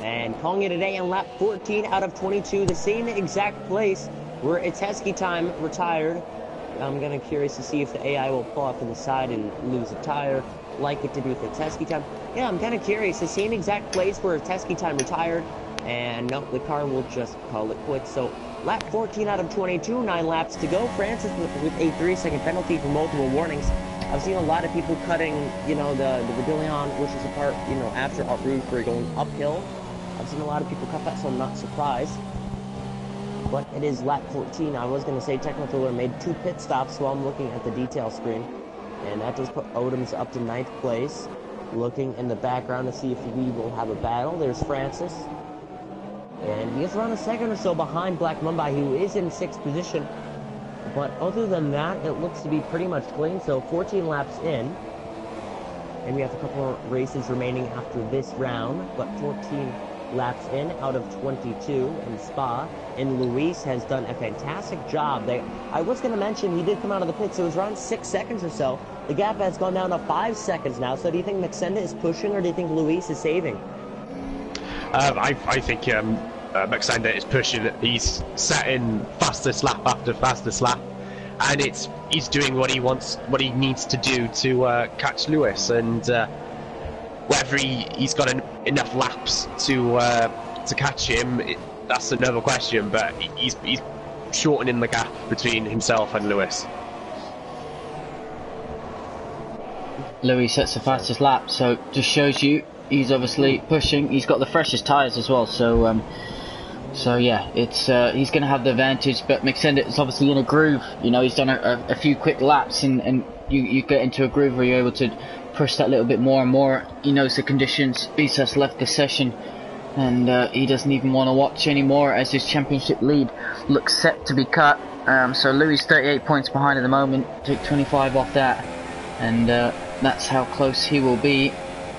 And calling it a day on lap 14 out of 22. The same exact place where it's Heskey Time retired. I'm kind of curious to see if the AI will pull off to the side and lose a tire like it did with its Heskey Time. Yeah, I'm kind of curious. The same exact place where it's Heskey Time retired. And nope, the car will just call it quits. So lap 14 out of 22, 9 laps to go. Francis with a 3-second penalty for multiple warnings. I've seen a lot of people cutting, you know, the Redillion, which is a part, you know, after Rouge for going uphill. I've seen a lot of people cut that, so I'm not surprised. But it is lap 14. I was going to say Technofiler made 2 pit stops while I'm looking at the detail screen. And that does put Odems up to 9th place. Looking in the background to see if we will have a battle. There's Francis. And he is around a second or so behind Black Mumbai, who is in 6th position. But other than that, it looks to be pretty much clean. So 14 laps in. And we have a couple of races remaining after this round. But 14 laps in out of 22 in Spa. And Luis has done a fantastic job. I was going to mention he did come out of the pits. It was around 6 seconds or so. The gap has gone down to 5 seconds now. So do you think Maxenda is pushing, or do you think Luis is saving? I think Maxenda is pushing. He's setting fastest lap after fastest lap, and he's doing what he wants, what he needs to do to catch Lewis. And whether he's got enough laps to catch him, that's another question. But he's shortening the gap between himself and Lewis. Louis sets the fastest lap, so just shows you he's obviously pushing. He's got the freshest tyres as well, so yeah, it's he's going to have the advantage. But Maxenda is obviously in a groove. You know, he's done a few quick laps, and you get into a groove where you're able to push that little bit more and more. He knows the conditions. Bisas left the session, and he doesn't even want to watch anymore as his championship lead looks set to be cut. So Louis 38 points behind at the moment. Take 25 off that, and that's how close he will be.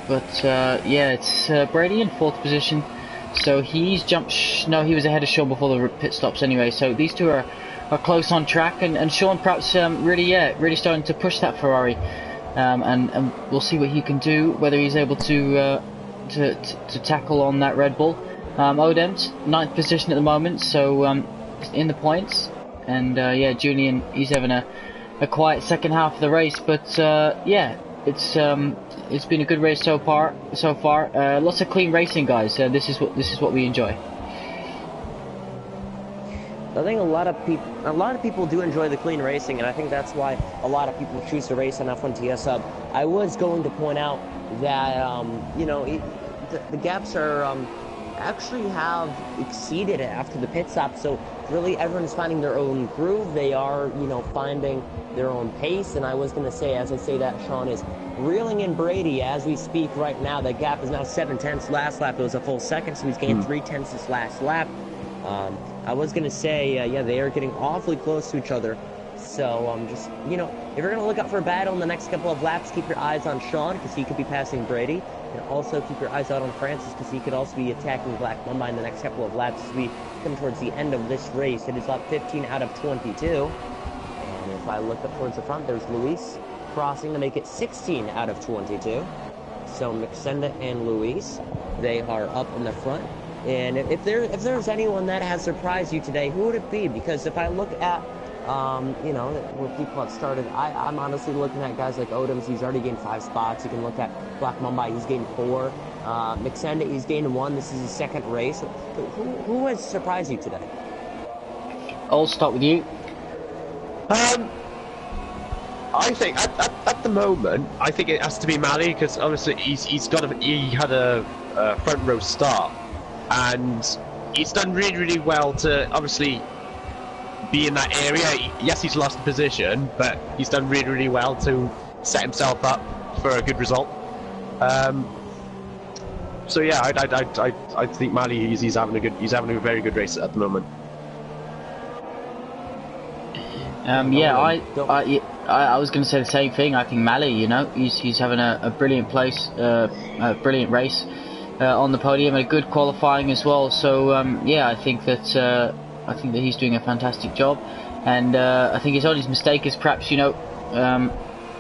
But yeah, it's Brady in 4th position. So he's jumped. No, he was ahead of Sean before the pit stops anyway. So these two are close on track, and Sean perhaps really starting to push that Ferrari, and we'll see what he can do. Whether he's able to tackle on that Red Bull. Odems 9th position at the moment, so in the points, and yeah, Julian, he's having a quiet second half of the race, but yeah, it's been a good race so far. Lots of clean racing, guys. This is what we enjoy. I think a lot of people do enjoy the clean racing, and I think that's why a lot of people choose to race on F1 TS Hub. I was going to point out that you know, the gaps are actually have exceeded it after the pit stop. So really, everyone's finding their own groove. They are, you know, finding their own pace. And I was going to say, as I say that, Sean is reeling in Brady as we speak right now. The gap is now 7/10. Last lap it was a full second, so he's gained 3/10 this last lap. I was going to say, yeah, they are getting awfully close to each other. So just, you know, if you're going to look out for a battle in the next couple of laps, keep your eyes on Sean, because he could be passing Brady. And also keep your eyes out on Francis, because he could also be attacking Black Mamba in the next couple of laps as we come towards the end of this race. It is lap 15 out of 22. And if I look up towards the front, there's Luis crossing to make it 16 out of 22. So Maxenda and Luis, they are up in the front. And if there's anyone that has surprised you today, who would it be? Because if I look at you know, where people have started, I'm honestly looking at guys like Odems. He's already gained 5 spots. You can look at Black Mumbai. He's gained 4. Maxenda, he's gained 1. This is his 2nd race. Who has surprised you today? I'll start with you. I think at the moment, I think it has to be Mali, because obviously he had a front row start, and he's done really, really well to obviously be in that area. Yes, he's lost the position, but he's done really, really well to set himself up for a good result. So yeah, I think Mali he's having a very good race at the moment. Yeah, I was going to say the same thing. I think Mali, you know, he's having a brilliant place, a brilliant race on the podium, and a good qualifying as well. So yeah, I think that he's doing a fantastic job, and I think his only mistake is perhaps, you know,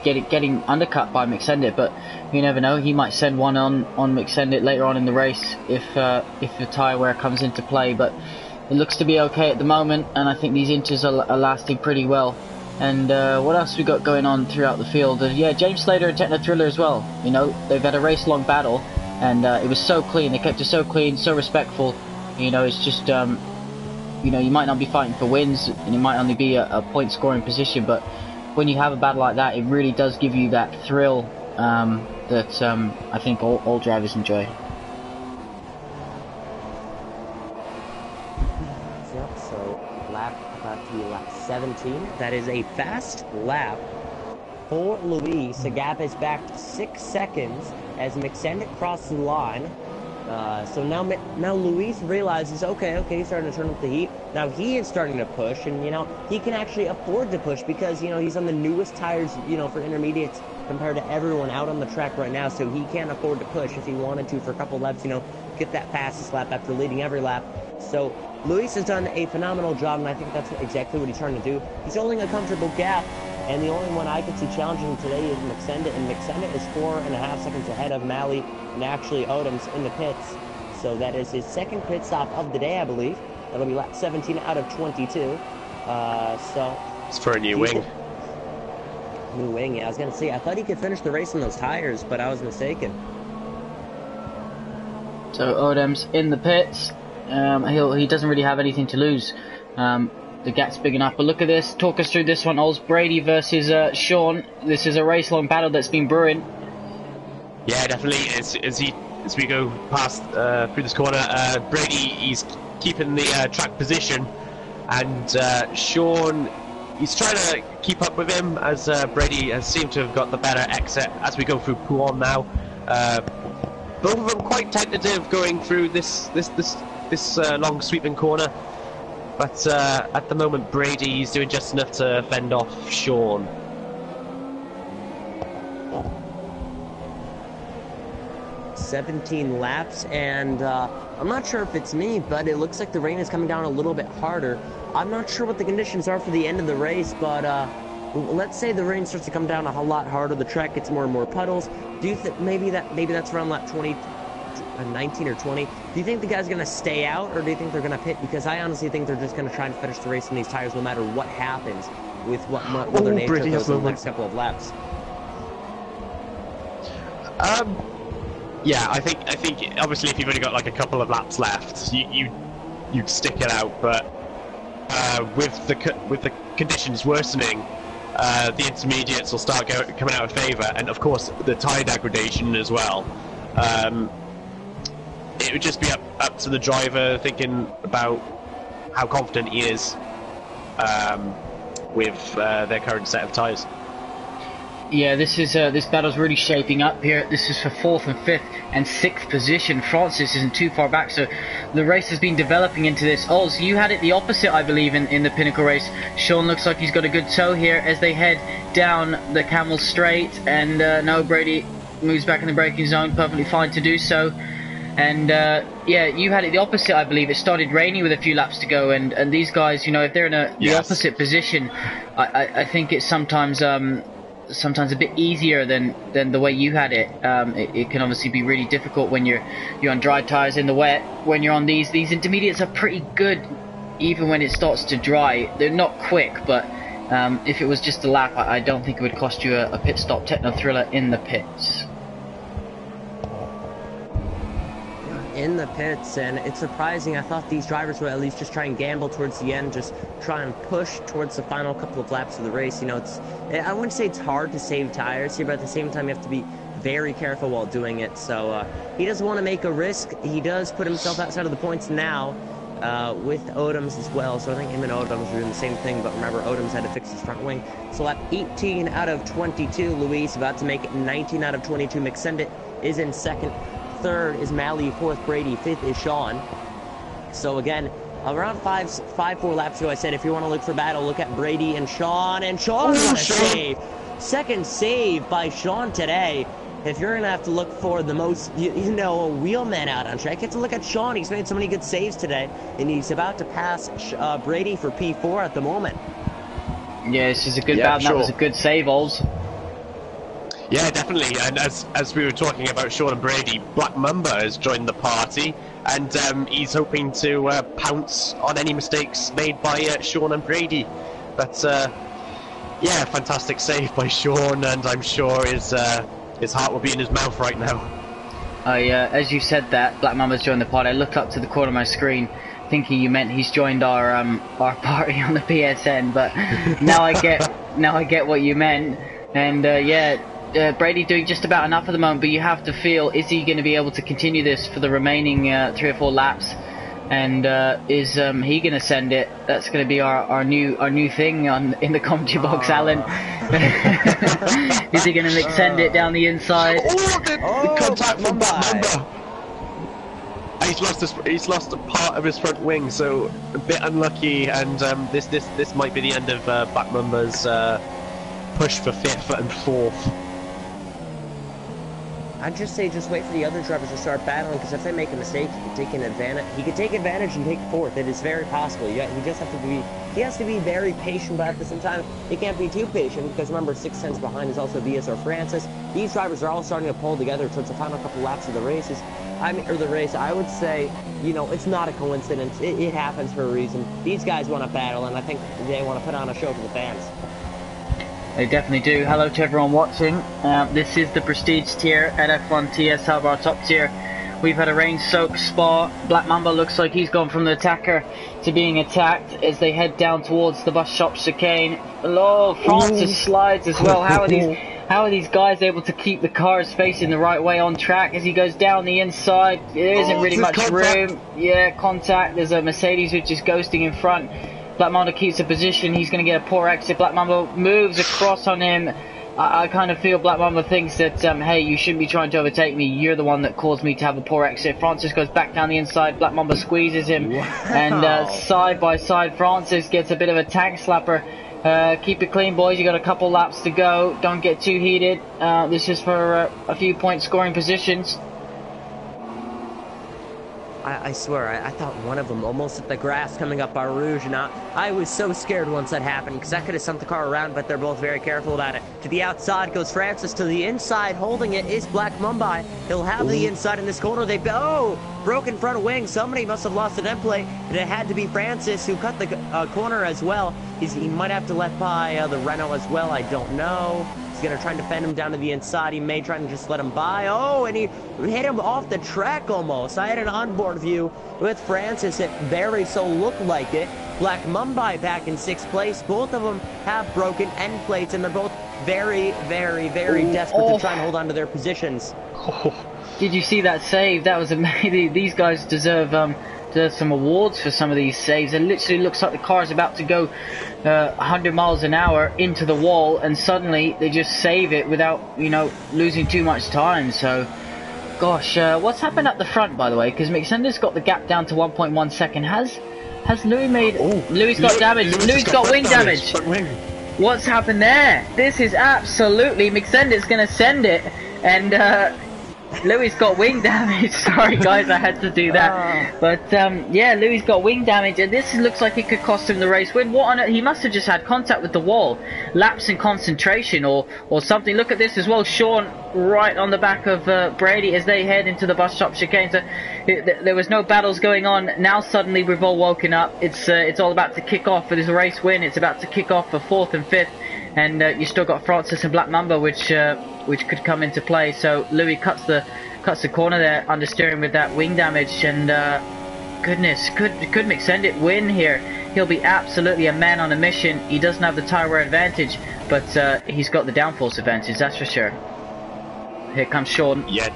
getting undercut by McSendit, but you never know. He might send one on McSendit later on in the race if the tyre wear comes into play. But it looks to be okay at the moment, and I think these inters are lasting pretty well. And what else we got going on throughout the field? Yeah, James Slater and Techno Thriller as well. You know, they've had a race-long battle, and it was so clean. They kept it so clean, so respectful. You know, it's just you know, you might not be fighting for wins, and it might only be a point-scoring position, but when you have a battle like that, it really does give you that thrill that I think all drivers enjoy. Yep, so about to be lap 17. That is a fast lap for Luis. The gap is back to 6 seconds as McSendit crosses the line. So now Luis realizes, okay, he's starting to turn up the heat. Now he is starting to push, and you know, he can actually afford to push because, you know, he's on the newest tires, you know, for intermediates compared to everyone out on the track right now. So he can afford to push if he wanted to for a couple laps, you know, get that fastest lap after leading every lap. So Luis has done a phenomenal job, and I think that's exactly what he's trying to do. He's holding a comfortable gap, and the only one I could see challenging him today is McSendit, and McSendit is 4.5 seconds ahead of Mali and actually Odom's in the pits. So that is his second pit stop of the day, I believe. That'll be lap 17 out of 22. So it's for a new wing. New wing, yeah. I was going to say, I thought he could finish the race on those tires, but I was mistaken. So Odom's in the pits. He doesn't really have anything to lose. The gap's big enough, but look at this. Talk us through this one, Oz. Brady versus Sean. This is a race-long battle that's been brewing. Yeah, definitely. As we go past through this corner, Brady, he's keeping the track position, and Sean, he's trying to keep up with him as Brady has seemed to have got the better exit as we go through Pouhon now. Both of them quite tentative going through this long sweeping corner. But at the moment, Brady's doing just enough to fend off Sean. "17 laps, and I'm not sure if it's me, but it looks like the rain is coming down a little bit harder. I'm not sure what the conditions are for the end of the race, but let's say the rain starts to come down a lot harder. The track gets more and more puddles. Do you think maybe that's around lap 19 or 20? Do you think the guy's going to stay out, or do you think they're going to pit? Because I honestly think they're just going to try and finish the race on these tires no matter what happens with what Mother Nature does in the next couple of laps. Yeah, I think obviously if you've only got like a couple of laps left, you'd stick it out. But with the conditions worsening, the intermediates will start coming out of favour, and of course the tyre degradation as well. It would just be up to the driver thinking about how confident he is with their current set of tyres. Yeah, this battle's really shaping up here. This is for 4th and 5th and 6th position. Francis isn't too far back, so the race has been developing into this. Oz, you had it the opposite, I believe, in the Pinnacle race. Sean looks like he's got a good toe here as they head down the Camel Straight, and no, Brady moves back in the braking zone, perfectly fine to do so. And yeah, you had it the opposite, I believe. It started raining with a few laps to go, and these guys, you know, if they're in the opposite position, I think it's sometimes a bit easier than the way you had it. It can obviously be really difficult when you're on dry tires in the wet. When you're on these intermediates are pretty good, even when it starts to dry. They're not quick, but if it was just a lap, I don't think it would cost you a pit stop. Techno Thriller in the pits. In the pits, and it's surprising. I thought these drivers would at least just try and gamble towards the end, just try and push towards the final couple of laps of the race. You know, I wouldn't say it's hard to save tires here, but at the same time you have to be very careful while doing it. So he doesn't want to make a risk. He does put himself outside of the points now, with Odoms as well. So I think him and Odoms are doing the same thing, but remember, Odoms had to fix his front wing. So lap 18 out of 22, Luis about to make it 19 out of 22. McSendit is in second. Third is Malley. Fourth, Brady. Fifth is Sean. So again, around 4 laps ago, I said if you want to look for battle, look at Brady and Sean. And Sean got a save. Second save by Sean today. If you're going to have to look for the most, wheelman out on track, you have to look at Sean. He's made so many good saves today, and he's about to pass Brady for P4 at the moment. Yeah, this is a good battle. Sure. That was a good save, Ols. Yeah, definitely. And as we were talking about Sean and Brady, Black Mamba has joined the party, and he's hoping to pounce on any mistakes made by Sean and Brady. But yeah, fantastic save by Sean, and I'm sure his heart will be in his mouth right now. As you said that, Black Mamba's joined the party, I looked up to the corner of my screen thinking you meant he's joined our party on the PSN, but now I get what you meant. And Brady doing just about enough at the moment, but you have to feel, is he going to be able to continue this for the remaining 3 or 4 laps? And is he going to send it? That's going to be our new thing in the commentary box, Alan. Is he going to send it down the inside? The contact from Mamba. He's lost a part of his front wing, so a bit unlucky. And this might be the end of Black Mamba's push for 5th and 4th. I'd just say just wait for the other drivers to start battling, because if they make a mistake, he could take advantage and take 4th. It is very possible. He has to be very patient, but at the same time, he can't be too patient, because remember, 6 tenths behind is also VSR Francis. These drivers are all starting to pull together towards the final couple laps of the races. I would say, it's not a coincidence. It happens for a reason. These guys want to battle, and I think they want to put on a show for the fans. They definitely do. Hello to everyone watching. This is the Prestige tier at F1 TS Hub, our top tier. We've had a rain-soaked Spa. Black Mamba looks like he's gone from the attacker to being attacked as they head down towards the bus shop chicane. Oh, Francis slides as well. How are these guys able to keep the cars facing the right way on track as he goes down the inside? There isn't really much room. Yeah, contact. There's a Mercedes which is ghosting in front. Black Mamba keeps a position. He's going to get a poor exit. Black Mamba moves across on him. I kind of feel Black Mamba thinks that, hey, you shouldn't be trying to overtake me. You're the one that caused me to have a poor exit. Francis goes back down the inside. Black Mamba squeezes him. Wow. And side by side, Francis gets a bit of a tank slapper. Keep it clean, boys. You got a couple laps to go. Don't get too heated. This is for a few point scoring positions. I swear, I thought one of them almost hit the grass coming up Bar Rouge, and I was so scared once that happened, because that could have sent the car around, but they're both very careful about it. To the outside goes Francis. To the inside, holding it is Black Mumbai. He'll have the inside in this corner. Broken front wing. Somebody must have lost an end plate, and it had to be Francis who cut the corner as well. He might have to let by the Renault as well. I don't know. He's going to try and defend him down to the inside. He may try and just let him by. Oh, and he hit him off the track almost. I had an onboard view with Francis. It very so looked like it. Black Mumbai back in 6th place. Both of them have broken end plates, and they're both very, very, very desperate to try and hold on to their positions. Did you see that save? That was amazing. These guys deserve some awards for some of these saves. It literally looks like the car is about to go 100 miles an hour into the wall, and suddenly they just save it without, losing too much time. So, gosh, what's happened at the front, by the way? Because McSender's got the gap down to 1.1 second. Has Louis made? Louis got damage. Louis got wing damage. What's happened there? This is absolutely McSender's going to send it, and Louis got wing damage. Sorry guys, I had to do that. But yeah, Louis got wing damage, and this looks like it could cost him the race win. What on earth? He must have just had contact with the wall, lapse in concentration or something. Look at this as well. Sean right on the back of Brady as they head into the bus stop chicane. So there was no battles going on. Now suddenly we've all woken up. It's all about to kick off for this race win. It's about to kick off for 4th and 5th. And you still got Francis and Black Mamba, which could come into play. So Louis cuts the corner there, understeering with that wing damage, and goodness, could McSendit win here? He'll be absolutely a man on a mission. He doesn't have the tire wear advantage, but he's got the downforce advantage, that's for sure. Here comes Sean. Yeah,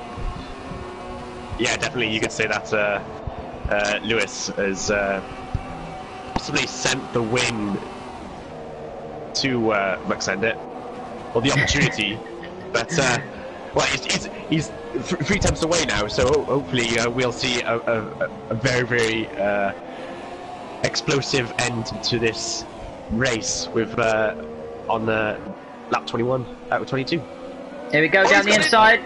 definitely. You could say that's Lewis has possibly sent the win to McSendit, or the opportunity, but well, he's 3 attempts away now, so hopefully we'll see a very, very explosive end to this race with on the lap 21 out of 22. Here we go, down the inside.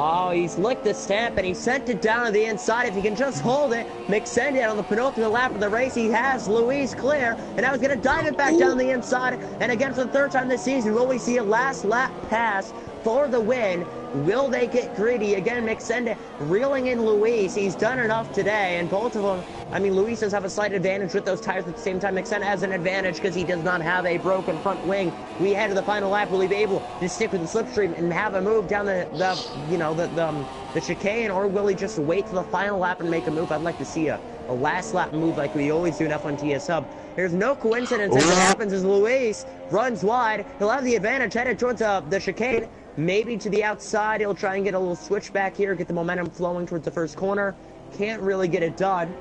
Oh, he's licked the stamp and he sent it down to the inside. If he can just hold it, McSendit on the penultimate lap of the race, he has Luis clear, and now he's going to dive it back down the inside. And again, for the 3rd time this season, will we see a last lap pass for the win? Will they get greedy? Again, McSendit reeling in Luis. He's done enough today, and both of them, I mean, Luis does have a slight advantage with those tires. At the same time, McSendit has an advantage because he does not have a broken front wing. We head to the final lap. Will he be able to stick with the slipstream and have a move down the chicane, or will he just wait for the final lap and make a move? I'd like to see a last lap move like we always do in F1 TS Hub. There's no coincidence as it happens as Luis runs wide. He'll have the advantage headed towards the chicane. Maybe to the outside, he'll try and get a little switch back here, get the momentum flowing towards the first corner. Can't really get it done.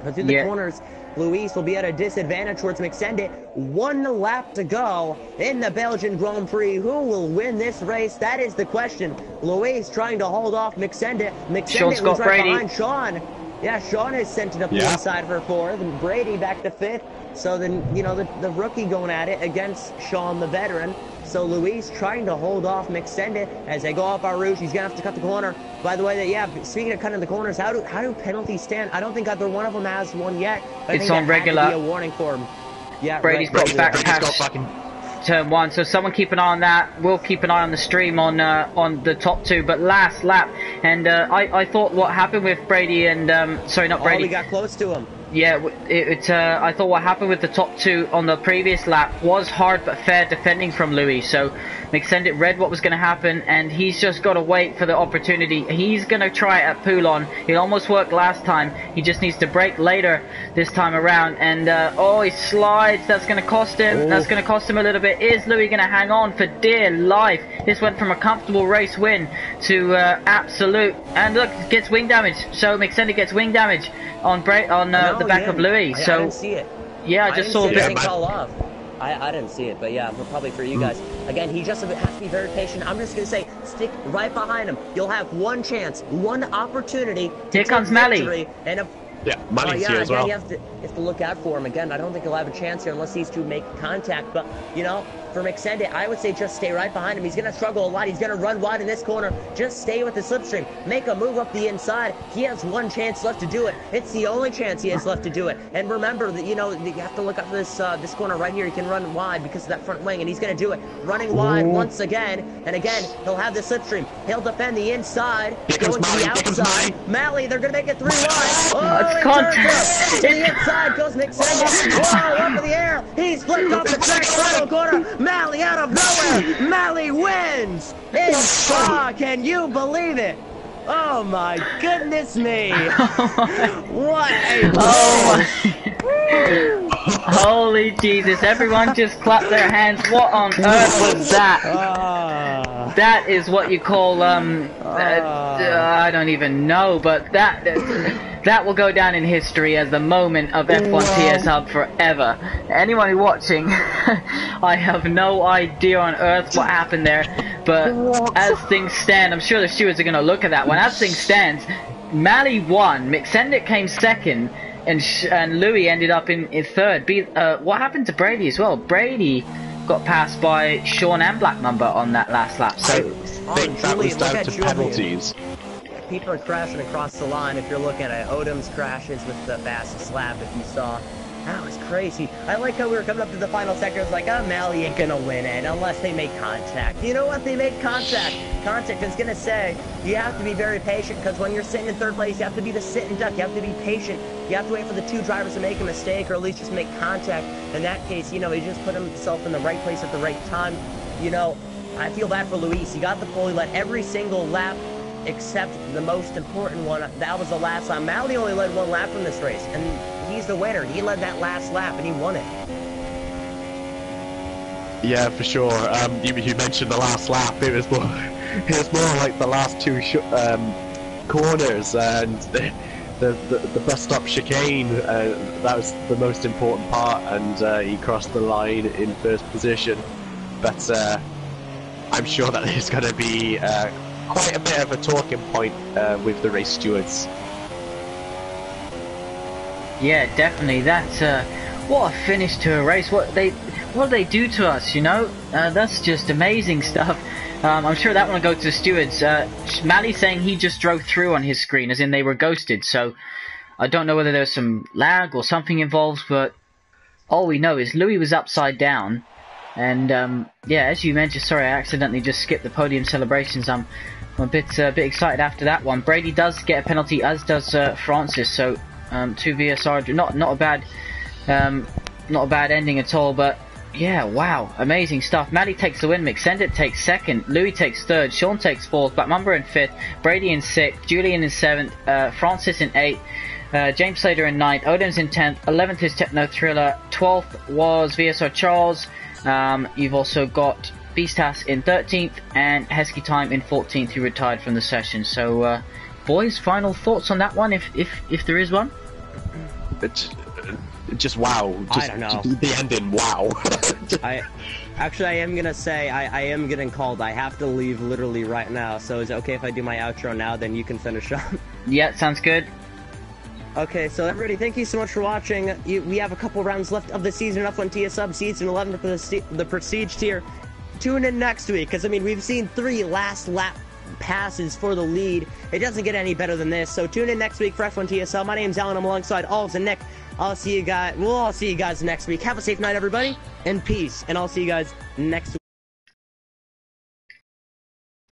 But through the corners, Luis will be at a disadvantage towards McSendit. 1 lap to go in the Belgian Grand Prix. Who will win this race? That is the question. Luis trying to hold off McSendit. McSendit was right behind Sean. Yeah, Sean has sent it up the inside for 4th, and Brady back to 5th. So then, you know, the rookie going at it against Sean, the veteran. So Luis trying to hold off McSendit as they go off our rouge. He's gonna have to cut the corner. By the way, speaking of cutting the corners, how do penalties stand? I don't think either one of them has one yet. It's on regular. Had to be a warning for him. Yeah, Brady's got back past turn 1, so someone keep an eye on that. We'll keep an eye on the stream on the top 2. But last lap, and I thought what happened with Brady and sorry, not Brady. We got close to him. Yeah, I thought what happened with the top 2 on the previous lap was hard but fair defending from Luis. So McSendit read what was going to happen, and he's just got to wait for the opportunity. He's going to try it at Poulon. It almost worked last time. He just needs to brake later this time around. And oh, he slides. That's going to cost him. Ooh. That's going to cost him a little bit. Is Louis going to hang on for dear life? This went from a comfortable race win to absolute. And look, gets wing damage. So McSendit gets wing damage on the back of Louis. I didn't see it. Yeah, I just saw it fall off. I didn't see it, but yeah, probably for you guys. Again, he just has to be very patient. I'm just going to say, stick right behind him. You'll have one chance, one opportunity. Here comes Mally. And yeah, Mally's here as well. You have to look out for him. Again, I don't think he'll have a chance here unless these two make contact. But, you know, for McSendit, I would say just stay right behind him. He's going to struggle a lot. He's going to run wide in this corner. Just stay with the slipstream. Make a move up the inside. He has one chance left to do it. It's the only chance he has left to do it. And remember that, you know, you have to look out for this corner right here. He can run wide because of that front wing, and he's going to do it. Running wide once again. And again, he'll have the slipstream. He'll defend the inside. Going to the outside. Mally, they're going to make it 3 wide. Oh, it's contact. To the inside goes McSendit. Whoa, up in the air. He's flipped off the track, final corner. Mally out of nowhere. Mally wins in Spa. Can you believe it? Oh my goodness me. What a Holy Jesus. Everyone just clap their hands. What on earth was that? That is what you call, I don't even know, but that will go down in history as the moment of F1 TS Hub forever. Anyone watching, I have no idea on earth what happened there, but as things stand, I'm sure the stewards are going to look at that one. As things stand, Mally won, McSendit came second, and Louis ended up in 3rd. What happened to Brady as well? Brady got passed by Sean and Black Number on that last lap. So I think that was down to penalties. People are crashing across the line. If you're looking at Odom's crashes with the fastest lap, if you saw, that was crazy. I like how we were coming up to the final sector. It's like, oh, Mally ain't gonna win it unless they make contact. You know what? They make contact. Contact is gonna say you have to be very patient, because when you're sitting in 3rd place, you have to be the sit and duck. You have to be patient. You have to wait for the 2 drivers to make a mistake, or at least just make contact. In that case, you know, he just put himself in the right place at the right time. You know, I feel bad for Luis. He got the pole. He led every single lap except the most important one. That was the last lap. Mally only led 1 lap from this race, and he's the winner. He led that last lap, and he won it. Yeah, for sure. You mentioned the last lap. It was more like the last 2 corners, and the bus stop chicane. That was the most important part, and he crossed the line in first position. But I'm sure that there's going to be quite a bit of a talking point with the race stewards. Yeah, definitely. That's what a finish to a race. What do they do to us? You know, that's just amazing stuff. I'm sure that one will go to the stewards. Mali's saying he just drove through on his screen, as in they were ghosted. So I don't know whether there's some lag or something involved, but all we know is Louis was upside down. And yeah, as you mentioned, sorry, I accidentally just skipped the podium celebrations. I'm a bit excited after that one. Brady does get a penalty, as does Francis. So 2 VSR, not a bad ending at all, but. Yeah, wow, amazing stuff. Maddie takes the win, McSendit takes second, Louis takes third, Sean takes fourth, Backmumber in fifth, Brady in sixth, Julian in seventh, Francis in eighth, James Slater in ninth, Odin's in 10th, 11th is Techno Thriller, 12th was VSR Charles, you've also got Beastas in 13th, and Hesky Time in 14th, who retired from the session. So, boys, final thoughts on that one, if there is one? Just wow. Just, I don't know. The ending, wow. I am gonna say I am getting called. I have to leave literally right now. So is it okay if I do my outro now? Then you can finish up. Yeah, sounds good. Okay, so everybody, thank you so much for watching. We have a couple rounds left of the season F1 TS Sub Season 11 for the Prestige tier. Tune in next week, because I mean we've seen 3 last lap passes for the lead. It doesn't get any better than this. So tune in next week for F1 TSL. My name's Alan. I'm alongside Alves and Nick. We'll all see you guys next week. Have a safe night, everybody, and peace. And I'll see you guys next week.